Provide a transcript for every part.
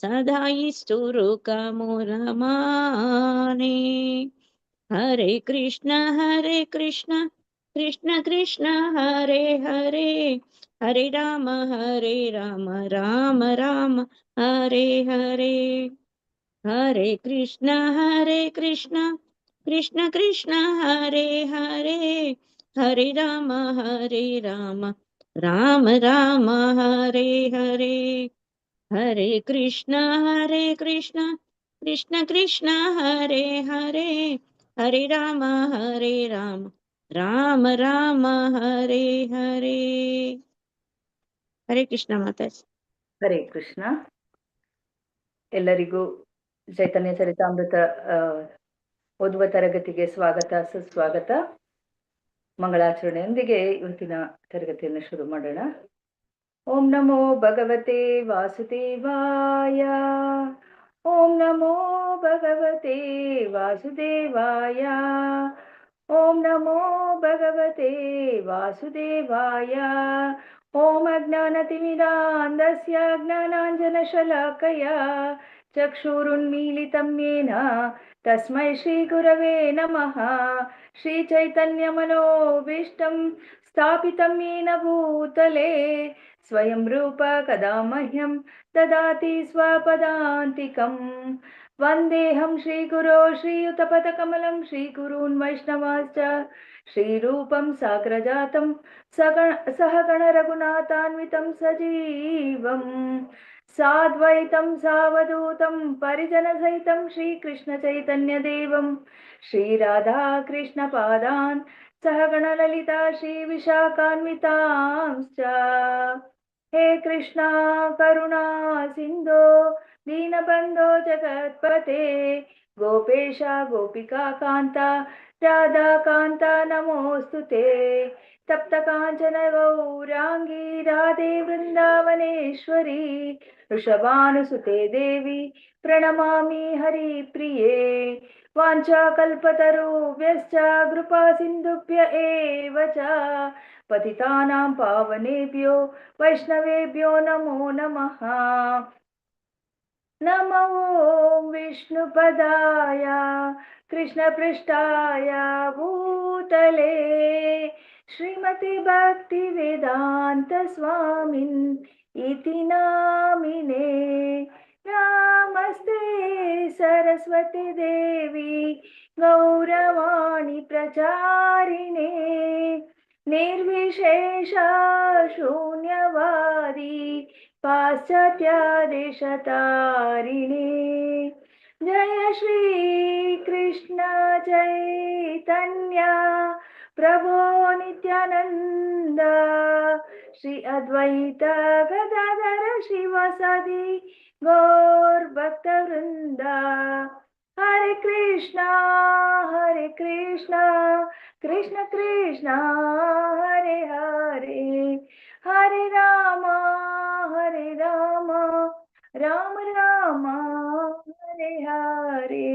ಸದಾಯಿ ಸ್ಫುರುಕ ಮೂರಮಾನೆ. ಹರೇ ಕೃಷ್ಣ ಕೃಷ್ಣ ಕೃಷ್ಣ ಹರೇ ಹರೇ, ಹರೇ ರಾಮ ರಾಮ ರಾಮ ಹರೇ ಹರೇ. ಹರೇ ಕೃಷ್ಣ ಕೃಷ್ಣ ಕೃಷ್ಣ ಹರೇ ಹರೇ, ಹರೇ ರಾಮ ರಾಮ ರಾಮ ಹರೇ ಹರೇ. ಹರೇ ಕೃಷ್ಣ ಕೃಷ್ಣ ಕೃಷ್ಣ ಹರೇ ಹರೇ, ಹರೇ ರಾಮ ರಾಮ ರಾಮ ಹರೇ ಹರೇ. ಹರೇ ಕೃಷ್ಣ ಮಾತಾಜಿ. ಹರೇ ಕೃಷ್ಣ. ಎಲ್ಲರಿಗೂ ಚೈತನ್ಯ ಚರಿತಾಮೃತ ಓದುವ ತರಗತಿಗೆ ಸ್ವಾಗತ, ಸುಸ್ವಾಗತ. ಮಂಗಳಾಚರಣೆಯೊಂದಿಗೆ ಇವತ್ತಿನ ತರಗತಿಯನ್ನು ಶುರು ಮಾಡೋಣ. ಓಂ ನಮೋ ಭಗವತೆ ವಾಸುದೇವಾಯ. ಓಂ ನಮೋ ಭಗವತೆ ವಾಸುದೇವಾಯ. ಓಂ ನಮೋ ಭಗವತೆ ವಾಸುದೇವಾಯ. ಓಂ ಅಜ್ಞಾನತಿಮಿರಾಂಧಸ್ಯ ಜ್ಞಾನಾಂಜನಶಲಾಕಯಾ ಚಕ್ಷುರುನ್ಮೀಲಿತಂ ಯೇನ ತಸ್ಮೈ ಶ್ರೀ ಗುರವೇ ನಮಃ. ಶ್ರೀ ಚೈತನ್ಯಮನೋಭೀಷ್ಟಂ ಸ್ಥಾಪಿತಂ ಯೇನ ಭೂತಲೆ ಸ್ವಯಂ ರೂಪ ಕದಾ ಮಹ್ಯಂ ದದಾತಿ ಸ್ವಪದಾಂತಿಕಂ. ವಂದೇಹಂ ಶ್ರೀಗುರೋ ಶ್ರೀಯುತಪದಕಮಲಂ ಶ್ರೀಗುರೂನ್ ವೈಷ್ಣವಾಶ್ಚ ಶ್ರೀರೂಪಂ ಸಾಗ್ರಜಾತಂ ಸಹಗಣ ರಘುನಾಥಾನ್ವಿತಂ ಸಜೀವಂ ಸಾದ್ವೈತಂ ಸಾವಧೂತಂ ಪರಿಜನ ಸಹಿತಂ ಶ್ರೀಕೃಷ್ಣ ಚೈತನ್ಯ ದೇವಂ ಶ್ರೀರಾಧಾ ಕೃಷ್ಣ ಪಾದಾನ್ ಸಹಗಣ ಲಲಿತಾ ಶ್ರೀ ವಿಶಾಖಾನ್ವಿತಾಂಶ್ಚ. ಹೇ ಕೃಷ್ಣ ಕರುಣಾ ಸಿಂಧೋ ದೀನಬಂಧೋ ಜಗತ್ಪತೆ ಗೋಪೇಶ ಗೋಪಿಕಾ ಕಾಂತ ರಾಧಾ ಕಾಂತ ನಮೋಸ್ತುತೆ. ತಪ್ತ ಕಾಂಚನ ಗೌರಾಂಗಿ ರಾಧೆ ವೃಂದಾವನೇಶ್ವರಿ ವೃಷಭಾನುಸುತೆ ದೇವಿ ಪ್ರಣಮಾಮಿ ಹರಿಪ್ರಿಯೇ. ವಾಂಛಾಕಲ್ಪತರುಭ್ಯಶ್ಚ ಕೃಪಾ ಸಿಂಧುಭ್ಯ ಏವ ಚ ಪತಿತಾನಾಂ ಪಾವನೇಭ್ಯೋ ವೈಷ್ಣವೇಭ್ಯೋ ನಮೋ ನಮಃ. ನಮೋ ಓಂ ವಿಷ್ಣುಪದಾಯ ಕೃಷ್ಣಪೃಷ್ಠಾಯ ಭೂತಲೆ ಶ್ರೀಮತಿ ಭಕ್ತಿ ವೇದಾಂತ ಸ್ವಾಮಿನ್ ಇತಿ ನಾಮಿನೇ. ನಮಸ್ತೆ ಸರಸ್ವತಿ ದೇವಿ ಗೌರವಾಣಿ ಪ್ರಚಾರಿಣೆ ನಿರ್ವಿಶೇಷ ಶೂನ್ಯವಾದಿ ಪಾಶ್ಚಾತ್ಯ ದೇಶತಾರಿಣೆ. ಜಯ ಶ್ರೀ ಕೃಷ್ಣ ಚೈತನ್ಯ ಪ್ರಭೋ ನಿತ್ಯಾನಂದ ಶ್ರೀ ಅದ್ವೈತ ಗದಾಧರ ಶ್ರೀವಾಸಾದಿ ಗೌರ್ ಭಕ್ತ ವೃಂದ. ಹರೇ ಕೃಷ್ಣ ಕೃಷ್ಣ ಕೃಷ್ಣ ಹರೇ ಹರೇ, ಹರೇ ರಾಮ ರಾಮ ರಾಮ ಹರೇ ಹರೇ.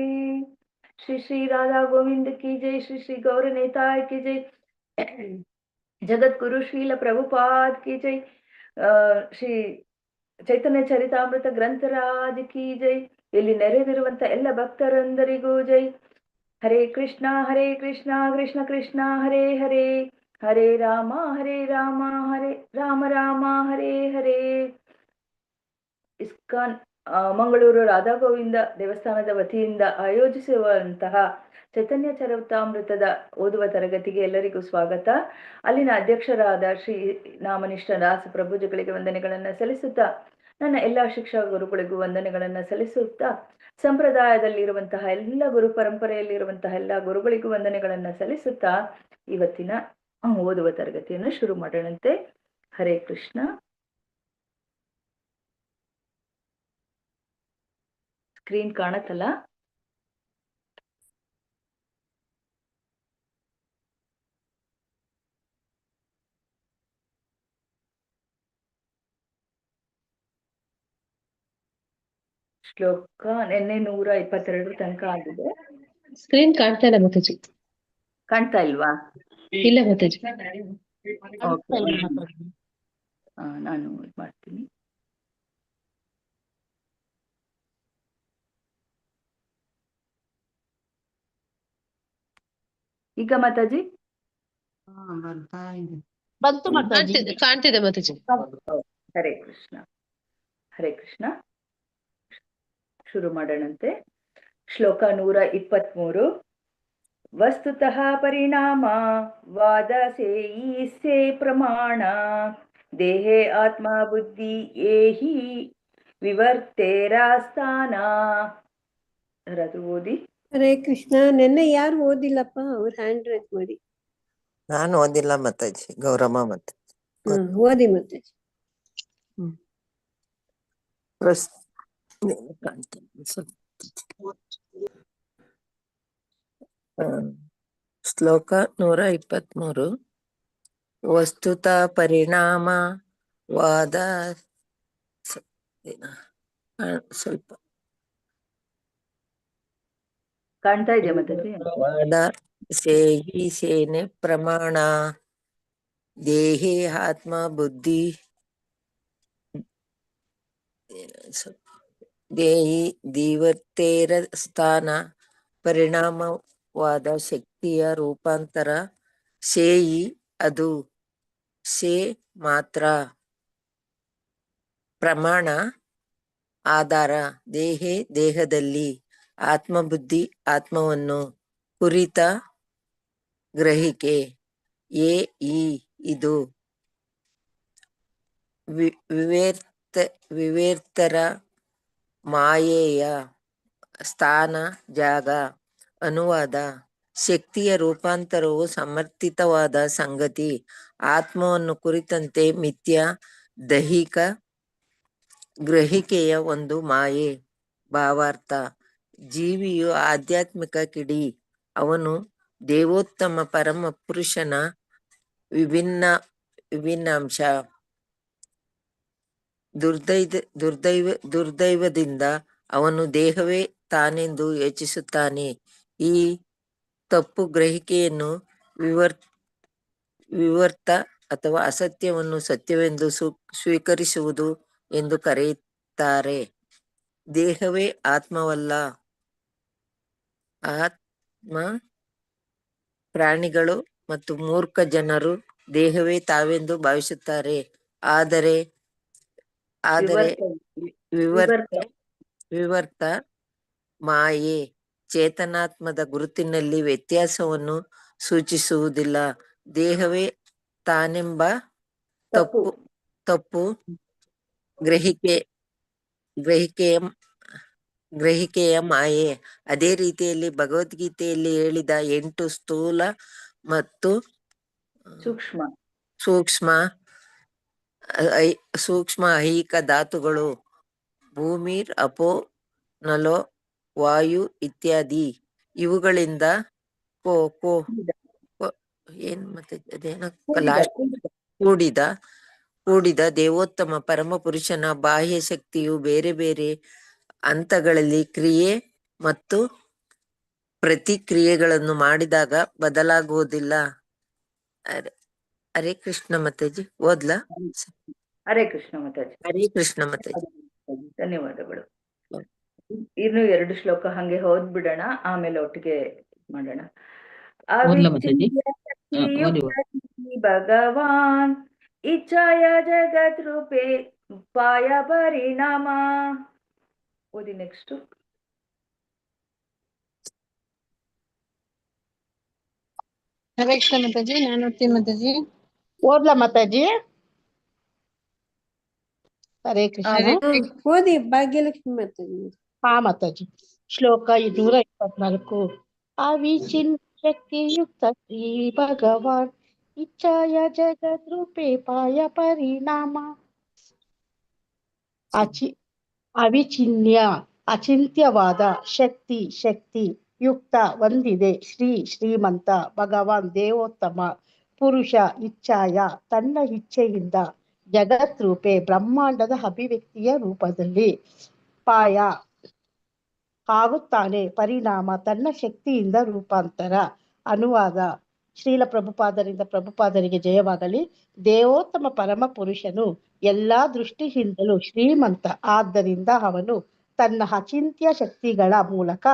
श्री श्री राधा गोविंद की जय, श्री श्री गौर नेताय की जय, जगत गुरु श्रील प्रभुपाद की जय, ಶ್ರೀ ಚೈತನ್ಯ ಚರಿತಾಮೃತ ಗ್ರಂಥರಾಜ್ ಕಿ ಜೈ. ಇಲ್ಲಿ ನೆರೆದಿರುವಂತ ಎಲ್ಲ ಭಕ್ತರಂದರಿಗೂ ಜೈ. ಹರೇ ಕೃಷ್ಣ ಕೃಷ್ಣ ಕೃಷ್ಣ ಹರೇ ಹರೇ, ಹರೇ ರಾಮ ರಾಮ ರಾಮ ಹರೇ ಹರೇ. ಇಸ್ಕಾನ್ ಮಂಗಳೂರು ರಾಧಾ ಗೋವಿಂದ ದೇವಸ್ಥಾನದ ವತಿಯಿಂದ ಆಯೋಜಿಸುವಂತಹ ಚೈತನ್ಯ ಚರಿತಾಮೃತದ ಓದುವ ತರಗತಿಗೆ ಎಲ್ಲರಿಗೂ ಸ್ವಾಗತ. ಅಲ್ಲಿನ ಅಧ್ಯಕ್ಷರಾದ ಶ್ರೀ ನಾಮನಿಷ್ಠ ದಾಸ ಪ್ರಭುಜಗಳಿಗೆ ವಂದನೆಗಳನ್ನು ಸಲ್ಲಿಸುತ್ತಾ, ನನ್ನ ಎಲ್ಲ ಶಿಕ್ಷಕ ಗುರುಗಳಿಗೂ ವಂದನೆಗಳನ್ನು ಸಲ್ಲಿಸುತ್ತಾ, ಸಂಪ್ರದಾಯದಲ್ಲಿರುವಂತಹ ಎಲ್ಲ ಗುರು ಪರಂಪರೆಯಲ್ಲಿರುವಂತಹ ಎಲ್ಲ ಗುರುಗಳಿಗೂ ವಂದನೆಗಳನ್ನು ಸಲ್ಲಿಸುತ್ತಾ ಇವತ್ತಿನ ಓದುವ ತರಗತಿಯನ್ನು ಶುರು ಮಾಡೋಣಂತೆ. ಹರೇ ಕೃಷ್ಣ. ಸ್ಕ್ರೀನ್ ಕಾಣತ್ತಲ್ಲ? ಶ್ಲೋಕ ನಿನ್ನೆ 122 ತನಕ ಆಗಿದೆ. ಸ್ಕ್ರೀನ್ ಕಾಣ್ತಾ ಇಲ್ಲ ಮಾತಾಜಿ. ಕಾಣ್ತಾ ಇಲ್ವಾ? ಇಲ್ಲ ಮಾತಾಜಿ. ನಾನು ಇದು ಮಾಡ್ತೀನಿ. ಈಗ ಮಾತಾಜಿ ಬಂತು ಮಾತಾಜಿ. ಕಾಣ್ತಿದೆ ಮಾತಾಜಿ. ಹರೇ ಕೃಷ್ಣ. ಹರೇ ಕೃಷ್ಣ. ಶುರು ಮಾಡೋಣಂತೆ. ಶ್ಲೋಕ 123. ವಸ್ತುತಃ ಪರಿಣಾಮ ವಾದ ಸೇ ಪ್ರಮಾಣ ದೇಹೇ ಆತ್ಮ ಬುದ್ಧಿ ಏಹಿ ವಿವರ್ತೇರಾಸ್ಥಾನ. ಯಾರಾದ್ರೂ ಓದಿ. ಹರೇ ಕೃಷ್ಣ. ನೆನ್ನೆ ಯಾರು ಓದಿಲ್ಲಪ್ಪ, ಅವ್ರ ಹ್ಯಾಂಡ್ ರೈಸ್ ಮಾಡಿ. ನಾನು ಓದಿಲ್ಲ ಮಾತಾಜಿ, ಗೌರಮ್ಮ ಮತ್ತೆ ಓದಿ ಮತ್ತೆ. ಶ್ಲೋಕ 123. ವಸ್ತುತ ಪರಿಣಾಮ ವಾದ ಸ್ವಲ್ಪ ಕಾಣ್ತಾ ಇದೆಯಾ ಮಾತಾಜಿ? ವಾದ ಸೇಹಿ ಸೇನೆ ಪ್ರಮಾಣ ದೇಹೇ ಆತ್ಮ ಬುದ್ಧಿ ದೇಹಿ ದಿವರ್ತೇರ ಸ್ಥಾನ ಪರಿಣಾಮವಾದ ಶಕ್ತಿಯ ರೂಪಾಂತರ ಸೇಯಿ ಅದು ಸೇ ಮಾತ್ರ ಪ್ರಮಾಣ ಆಧಾರ ದೇಹೇ ದೇಹದಲ್ಲಿ ಆತ್ಮಬುದ್ಧಿ ಆತ್ಮವನ್ನು ಕುರಿತ ಗ್ರಹಿಕೆ ಏ ಈ ಇದು ವಿವೇರ್ತರ ಮಾಯೆಯ ಸ್ಥಾನ ಜಾಗ. ಅನುವಾದ: ಶಕ್ತಿಯ ರೂಪಾಂತರವು ಸಮರ್ಥಿತವಾದ ಸಂಗತಿ. ಆತ್ಮವನ್ನು ಕುರಿತಂತೆ ಮಿಥ್ಯ ದೈಹಿಕ ಗ್ರಹಿಕೆಯ ಒಂದು ಮಾಯೆ. ಭಾವಾರ್ಥ: ಜೀವಿಯು ಆಧ್ಯಾತ್ಮಿಕ ಕಿಡಿ. ಅವನು ದೇವೋತ್ತಮ ಪರಮ ಪುರುಷನ ವಿಭಿನ್ನಾಂಶ. ದುರ್ದೈವದಿಂದ ಅವನು ದೇಹವೇ ತಾನೆಂದು ಯೋಚಿಸುತ್ತಾನೆ. ಈ ತಪ್ಪು ಗ್ರಹಿಕೆಯನ್ನು ವಿವರ್ತ ಅಥವಾ ಅಸತ್ಯವನ್ನು ಸತ್ಯವೆಂದು ಸ್ವೀಕರಿಸುವುದು ಎಂದು ಕರೆಯುತ್ತಾರೆ. ದೇಹವೇ ಆತ್ಮವಲ್ಲ. ಆತ್ಮ ಪ್ರಾಣಿಗಳು ಮತ್ತು ಮೂರ್ಖ ಜನರು ದೇಹವೇ ತಾವೆಂದು ಭಾವಿಸುತ್ತಾರೆ. ಆದರೆ ವಿವರ್ತ ಮಾಯೆ ಚೇತನಾತ್ಮದ ಗುರುತಿನಲ್ಲಿ ವ್ಯತ್ಯಾಸವನ್ನು ಸೂಚಿಸುವುದಿಲ್ಲ. ದೇಹವೇ ತಾನೆಂಬ ತಪ್ಪು ಗ್ರಹಿಕೆಯ ಮಾಯೆ. ಅದೇ ರೀತಿಯಲ್ಲಿ ಭಗವದ್ಗೀತೆಯಲ್ಲಿ ಹೇಳಿದ 8 ಸ್ಥೂಲ ಮತ್ತು ಸೂಕ್ಷ್ಮ ಐಹಿಕ ಧಾತುಗಳು ಭೂಮಿರ್ ಅಪೋ ನಲೋ ವಾಯು ಇತ್ಯಾದಿ ಇವುಗಳಿಂದ ಕೂಡಿದ ದೇವೋತ್ತಮ ಪರಮ ಪುರುಷನ ಬಾಹ್ಯ ಶಕ್ತಿಯು ಬೇರೆ ಬೇರೆ ಹಂತಗಳಲ್ಲಿ ಕ್ರಿಯೆ ಮತ್ತು ಪ್ರತಿಕ್ರಿಯೆಗಳನ್ನು ಮಾಡಿದಾಗ ಬದಲಾಗುವುದಿಲ್ಲ. ಹರೇ ಕೃಷ್ಣ ಮಾತಾಜಿ. ಓದ್ಲಾ? ಹರೇ ಕೃಷ್ಣ ಮಾತಾಜಿ. ಹರೇ ಕೃಷ್ಣ ಮಾತಾಜಿ. ಧನ್ಯವಾದಗಳು. ಇನ್ನು 2 ಶ್ಲೋಕ ಹಂಗೆ ಓದ್ಬಿಡೋಣ, ಆಮೇಲೆ ಒಟ್ಟಿಗೆ ಮಾಡೋಣ. ಭಗವಾನ್ ಇಚ್ಛಾಯ ಜಗತ್ ರೂಪೇ ಪಾಯ ಪರಿಣಾಮ. ಓದಿ ನೆಕ್ಸ್ಟ್. ಹರೇ ಕೃಷ್ಣ ಮಾತಾಜಿ. ನಾನು ಓದ್ತೀನಿ ಮಾತಾಜಿ. ಓದ್ಲಾ ಮಾತಾಜಿ? ಹರೇ ಕೃಷ್ಣ. ಓದಿ ಭಾಗ್ಯಲಕ್ಷ್ಮಿ ಮಾತಾಜಿ. ಹಾ ಮಾತಾಜಿ. ಶ್ಲೋಕ 224. ಅವಿಚಿನ್ ಶಕ್ತಿಯುಕ್ತ ಶ್ರೀ ಭಗವಾನ್ ಇಚ್ಛಾಯ ಜಗತ್ ರೂಪೇ ಪಾಯ ಪರಿಣಾಮ. ಅಚಿಂತ್ಯವಾದ ಶಕ್ತಿ ಯುಕ್ತ ಹೊಂದಿದೆ ಶ್ರೀಮಂತ ಭಗವಾನ್ ದೇವೋತ್ತಮ ಪುರುಷ ಇಚ್ಛಾಯ ತನ್ನ ಇಚ್ಛೆಯಿಂದ ಜಗತ್ ರೂಪೆ ಬ್ರಹ್ಮಾಂಡದ ಅಭಿವ್ಯಕ್ತಿಯ ರೂಪದಲ್ಲಿ ಪಾಯ ಆಗುತ್ತಾನೆ. ಪರಿಣಾಮ ತನ್ನ ಶಕ್ತಿಯಿಂದ ರೂಪಾಂತರ. ಅನುವಾದ: ಶ್ರೀಲ ಪ್ರಭುಪಾದರಿಗೆ ಜಯವಾಗಲಿ. ದೇವೋತ್ತಮ ಪರಮ ಪುರುಷನು ಎಲ್ಲಾ ದೃಷ್ಟಿಯಿಂದಲೂ ಶ್ರೀಮಂತ. ಆದ್ದರಿಂದ ಅವನು ತನ್ನ ಅಚಿಂತ್ಯ ಶಕ್ತಿಗಳ ಮೂಲಕ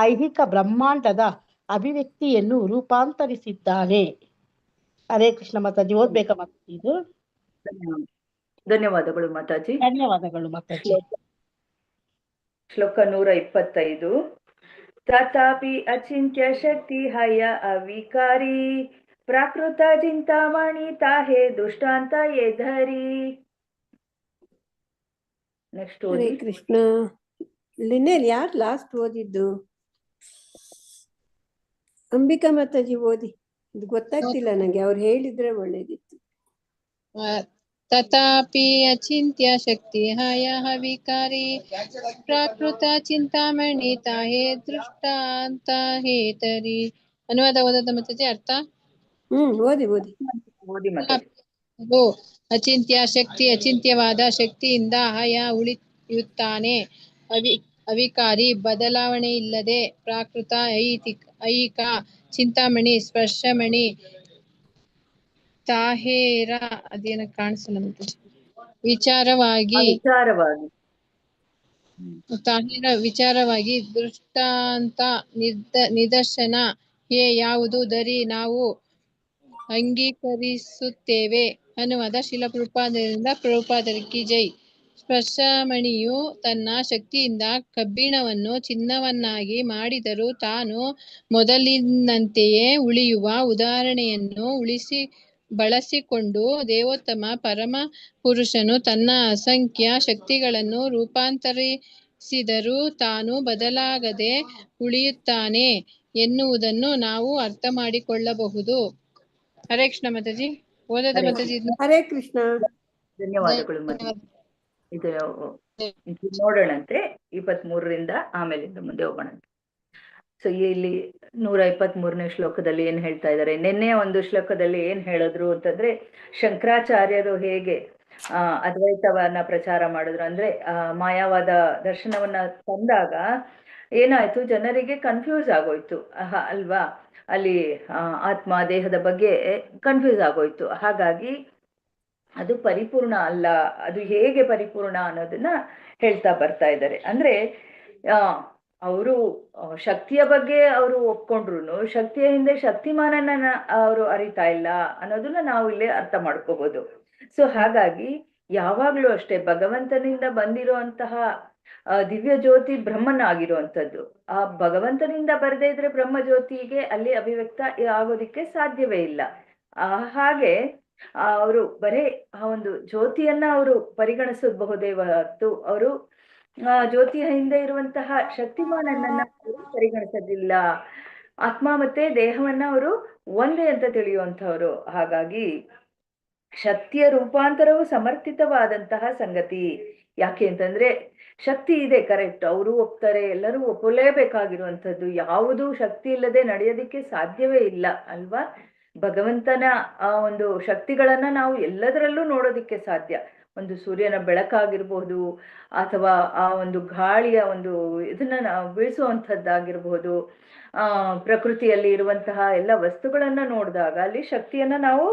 ಐಹಿಕ ಬ್ರಹ್ಮಾಂಡದ ಅಭಿವ್ಯಕ್ತಿಯನ್ನು ರೂಪಾಂತರಿಸಿದ್ದಾನೆ. ಹರೇ ಕೃಷ್ಣ ಮಾತಾಜಿ. ಓದ್ಬೇಕಾ ಮಾತಾಜಿ ಇದು? ಧನ್ಯವಾದಗಳು ಮಾತಾಜಿ. ಧನ್ಯವಾದಗಳು ಮಾತಾಜಿ. ಶ್ಲೋಕ 125. ತಥಾಪಿ ಅಚಿಂತ್ಯ ಶಕ್ತಿ ಹಯ ಅವಿಕಾರಿ ಪ್ರಾಕೃತ ಚಿಂತಾಮಣಿ ತಾಹೇ ದುಷ್ಟಾಂತ ಯೇ ಧರಿ. ನೆಕ್ಸ್ಟ್ ಹರೇ ಓದಿ. ಕೃಷ್ಣ. ಲಿನೇಲ್ ಯಾರು ಲಾಸ್ಟ್ ಓದಿದ್ದು? ಅಂಬಿಕಾ ಮಾತಾಜಿ ಓದಿ. ಇದು ಗೊತ್ತಾಗ್ತಿಲ್ಲ ನಂಗೆ, ಅವ್ರು ಹೇಳಿದ್ರೆ ಒಳ್ಳೇದಿತ್ತು. ತಥಾಪಿ ಅಚಿಂತ್ಯ ಶಕ್ತಿ ಹಯಃ ವಿಕಾರಿ ಪ್ರಾಕೃತ ಚಿಂತಾಮಣಿ ತಾಹೇ ದೃಷ್ಟಾಂತ ಹೇತರಿ. ಅನುವಾದ ಓದದ ಮಾತಾಜಿ, ಅರ್ಥ? ಓದಿ ಓದಿ. ಓದಿ ಮಾತಾಜಿ. ಓ ಅಚಿಂತ್ಯ ಶಕ್ತಿ ಅಚಿಂತ್ಯವಾದ ಶಕ್ತಿಯಿಂದ ಹಯ ಉಳಿಯುತ್ತಾನೆ. ಅವಿಕಾರಿ ಬದಲಾವಣೆ ಇಲ್ಲದೆ. ಪ್ರಾಕೃತ ಐಹಿಕ ಚಿಂತಾಮಣಿ ಸ್ಪರ್ಶಮಣಿ ತಾಹೇರ ಅದೇನ ಕಾಣಿಸಲ್ಲ ವಿಚಾರವಾಗಿ ತಾಹೇರ ವಿಚಾರವಾಗಿ ದೃಷ್ಟಾಂತ ನಿದರ್ಶನ ಹೇ ಯಾವುದು ಧರಿ ನಾವು ಅಂಗೀಕರಿಸುತ್ತೇವೆ. ಅನುವಾದ ಶ್ರೀಲ ಪ್ರಭುಪಾದರಿಗೆ ಜೈ. ಸ್ಪರ್ಶಮಣಿಯು ತನ್ನ ಶಕ್ತಿಯಿಂದ ಕಬ್ಬಿಣವನ್ನು ಚಿನ್ನವನ್ನಾಗಿ ಮಾಡಿದರೂ ತಾನು ಮೊದಲಿನಂತೆಯೇ ಉಳಿಯುವ ಉದಾಹರಣೆಯನ್ನು ಬಳಸಿಕೊಂಡು ದೇವೋತ್ತಮ ಪರಮ ಪುರುಷನು ತನ್ನ ಅಸಂಖ್ಯ ಶಕ್ತಿಗಳನ್ನು ರೂಪಾಂತರಿಸಿದರೂ ತಾನು ಬದಲಾಗದೆ ಉಳಿಯುತ್ತಾನೆ ಎನ್ನುವುದನ್ನು ನಾವು ಅರ್ಥ ಮಾಡಿಕೊಳ್ಳಬಹುದು. ಹರೇ ಕೃಷ್ಣ ಮಾತಾಜಿ. ಓದದ ಮಾತಾಜಿ. ಹರೇ ಕೃಷ್ಣ. ಧನ್ಯವಾದಗಳು ಮಾತಾಜಿ. ಇದು ನೋಡೋಣಂತೆ 23ರಿಂದ ಆಮೇಲಿಂದ ಮುಂದೆ ಹೋಗೋಣಂತೆ. ಸೊ ಇಲ್ಲಿ 123ನೇ ಶ್ಲೋಕದಲ್ಲಿ ಏನ್ ಹೇಳ್ತಾ ಇದ್ದಾರೆ? ನಿನ್ನೆ ಒಂದು ಶ್ಲೋಕದಲ್ಲಿ ಏನ್ ಹೇಳಿದ್ರು ಅಂತಂದ್ರೆ, ಶಂಕರಾಚಾರ್ಯರು ಹೇಗೆ ಅದ್ವೈತವನ್ನ ಪ್ರಚಾರ ಮಾಡಿದ್ರು ಅಂದ್ರೆ ಮಾಯಾವಾದ ದರ್ಶನವನ್ನ ತಂದಾಗ ಏನಾಯ್ತು, ಜನರಿಗೆ ಕನ್ಫ್ಯೂಸ್ ಆಗೋಯ್ತು ಅಲ್ವಾ? ಅಲ್ಲಿ ಆತ್ಮ ದೇಹದ ಬಗ್ಗೆ ಕನ್ಫ್ಯೂಸ್ ಆಗೋಯ್ತು. ಹಾಗಾಗಿ ಅದು ಪರಿಪೂರ್ಣ ಅಲ್ಲ, ಅದು ಹೇಗೆ ಪರಿಪೂರ್ಣ ಅನ್ನೋದನ್ನ ಹೇಳ್ತಾ ಬರ್ತಾ ಇದ್ದಾರೆ. ಅಂದ್ರೆ ಅವರು ಶಕ್ತಿಯ ಬಗ್ಗೆ ಅವರು ಒಪ್ಕೊಂಡ್ರು, ಶಕ್ತಿಯ ಹಿಂದೆ ಶಕ್ತಿಮಾನನ ಅವರು ಅರಿತಾ ಇಲ್ಲ ಅನ್ನೋದನ್ನ ನಾವು ಇಲ್ಲಿ ಅರ್ಥ ಮಾಡ್ಕೋಬಹುದು. ಸೊ ಹಾಗಾಗಿ ಯಾವಾಗ್ಲೂ ಅಷ್ಟೇ ಭಗವಂತನಿಂದ ಬಂದಿರುವಂತಹ ದಿವ್ಯ ಜ್ಯೋತಿ ಬ್ರಹ್ಮನ ಆಗಿರುವಂಥದ್ದು. ಆ ಭಗವಂತನಿಂದ ಬರದೇ ಇದ್ರೆ ಬ್ರಹ್ಮ ಜ್ಯೋತಿಗೆ ಅಲ್ಲಿ ಅಭಿವ್ಯಕ್ತ ಆಗೋದಿಕ್ಕೆ ಸಾಧ್ಯವೇ ಇಲ್ಲ. ಹಾಗೆ ಅವರು ಬರೇ ಆ ಒಂದು ಜ್ಯೋತಿಯನ್ನ ಅವರು ಪರಿಗಣಿಸಬಹುದೇ ಹೊರತು ಅವರು ಜ್ಯೋತಿಯ ಹಿಂದೆ ಇರುವಂತಹ ಶಕ್ತಿಮಾನನ್ನ ಪರಿಗಣಿಸೋದಿಲ್ಲ. ಆತ್ಮ ಮತ್ತೆ ದೇಹವನ್ನ ಅವರು ಒಂದೇ ಅಂತ ತಿಳಿಯುವಂಥವ್ರು. ಹಾಗಾಗಿ ಶಕ್ತಿಯ ರೂಪಾಂತರವು ಸಮರ್ಥಿತವಾದಂತಹ ಸಂಗತಿ. ಯಾಕೆ ಅಂತಂದ್ರೆ ಶಕ್ತಿ ಇದೆ, ಕರೆಕ್ಟ್, ಅವರು ಒಪ್ತಾರೆ, ಎಲ್ಲರೂ ಒಪ್ಪಲೇಬೇಕಾಗಿರುವಂಥದ್ದು. ಯಾವುದೂ ಶಕ್ತಿ ಇಲ್ಲದೆ ನಡೆಯೋದಿಕ್ಕೆ ಸಾಧ್ಯವೇ ಇಲ್ಲ ಅಲ್ವಾ? ಭಗವಂತನ ಆ ಒಂದು ಶಕ್ತಿಗಳನ್ನ ನಾವು ಎಲ್ಲದರಲ್ಲೂ ನೋಡೋದಿಕ್ಕೆ ಸಾಧ್ಯ. ಒಂದು ಸೂರ್ಯನ ಬೆಳಕಾಗಿರ್ಬಹುದು, ಅಥವಾ ಆ ಒಂದು ಗಾಳಿಯ ಒಂದು ಇದನ್ನ ಬೀಳಿಸುವಂಥದ್ದಾಗಿರ್ಬಹುದು, ಪ್ರಕೃತಿಯಲ್ಲಿ ಇರುವಂತಹ ಎಲ್ಲ ವಸ್ತುಗಳನ್ನ ನೋಡಿದಾಗ ಅಲ್ಲಿ ಶಕ್ತಿಯನ್ನ ನಾವು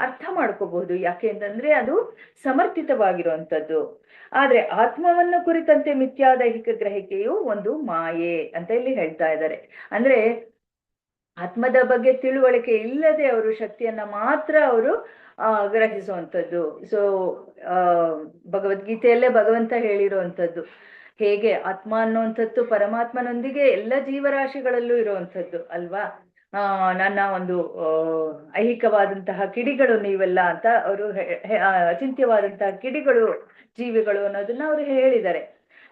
ಅರ್ಥ ಮಾಡ್ಕೋಬಹುದು. ಯಾಕೆ ಅಂತಂದ್ರೆ ಅದು ಸಮರ್ಥಿತವಾಗಿರುವಂಥದ್ದು. ಆದ್ರೆ ಆತ್ಮವನ್ನು ಕುರಿತಂತೆ ಮಿಥ್ಯಾದೈಹಿಕ ಗ್ರಹಿಕೆಯು ಒಂದು ಮಾಯೆ ಅಂತ ಇಲ್ಲಿ ಹೇಳ್ತಾ ಇದ್ದಾರೆ. ಅಂದ್ರೆ ಆತ್ಮದ ಬಗ್ಗೆ ತಿಳುವಳಿಕೆ ಇಲ್ಲದೆ ಅವರು ಶಕ್ತಿಯನ್ನ ಮಾತ್ರ ಅವರು ಗ್ರಹಿಸುವಂಥದ್ದು. ಸೊ ಭಗವದ್ಗೀತೆಯಲ್ಲೇ ಭಗವಂತ ಹೇಳಿರುವಂಥದ್ದು ಹೇಗೆ ಆತ್ಮ ಅನ್ನುವಂಥದ್ದು ಪರಮಾತ್ಮನೊಂದಿಗೆ ಎಲ್ಲ ಜೀವರಾಶಿಗಳಲ್ಲೂ ಇರುವಂಥದ್ದು ಅಲ್ವಾ? ನನ್ನ ಒಂದು ಐಹಿಕವಾದಂತಹ ಕಿಡಿಗಳು ನೀವೆಲ್ಲ ಅಂತ ಅವರು ಅಚಿಂತ್ಯವಾದಂತಹ ಕಿಡಿಗಳು ಜೀವಿಗಳು ಅನ್ನೋದನ್ನ ಅವರು ಹೇಳಿದ್ದಾರೆ.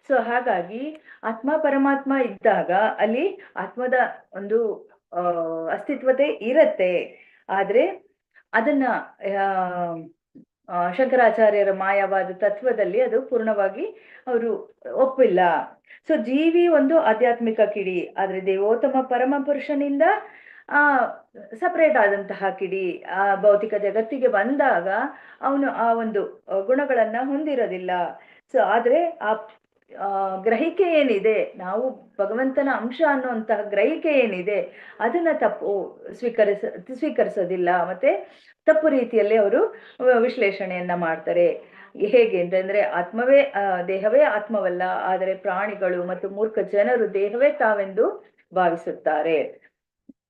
ಸೊ ಹಾಗಾಗಿ ಆತ್ಮ ಪರಮಾತ್ಮ ಇದ್ದಾಗ ಅಲ್ಲಿ ಆತ್ಮದ ಒಂದು ಅಸ್ತಿತ್ವತೆ ಇರತ್ತೆ. ಆದ್ರೆ ಅದನ್ನ ಶಂಕರಾಚಾರ್ಯರ ಮಾಯವಾದ ತತ್ವದಲ್ಲಿ ಅದು ಪೂರ್ಣವಾಗಿ ಅವರು ಒಪ್ಪಿಲ್ಲ. ಸೊ ಜೀವಿ ಒಂದು ಆಧ್ಯಾತ್ಮಿಕ ಕಿಡಿ, ಆದ್ರೆ ದೇವೋತ್ತಮ ಪರಮ ಪುರುಷನಿಂದ ಸಪರೇಟ್ ಆದಂತಹ ಕಿಡಿ. ಆ ಭೌತಿಕ ಜಗತ್ತಿಗೆ ಬಂದಾಗ ಅವನು ಆ ಒಂದು ಗುಣಗಳನ್ನ ಹೊಂದಿರೋದಿಲ್ಲ. ಸೊ ಆದ್ರೆ ಆ ಗ್ರಹಿಕೆ ಏನಿದೆ, ನಾವು ಭಗವಂತನ ಅಂಶ ಅನ್ನುವಂತಹ ಗ್ರಹಿಕೆ ಏನಿದೆ ಅದನ್ನ ಸ್ವೀಕರಿಸೋದಿಲ್ಲ. ಮತ್ತೆ ತಪ್ಪು ರೀತಿಯಲ್ಲಿ ಅವರು ವಿಶ್ಲೇಷಣೆಯನ್ನ ಮಾಡ್ತಾರೆ. ಹೇಗೆ ಅಂತಂದ್ರೆ ದೇಹವೇ ಆತ್ಮವಲ್ಲ, ಆದರೆ ಪ್ರಾಣಿಗಳು ಮತ್ತು ಮೂರ್ಖ ಜನರು ದೇಹವೇ ತಾವೆಂದು ಭಾವಿಸುತ್ತಾರೆ.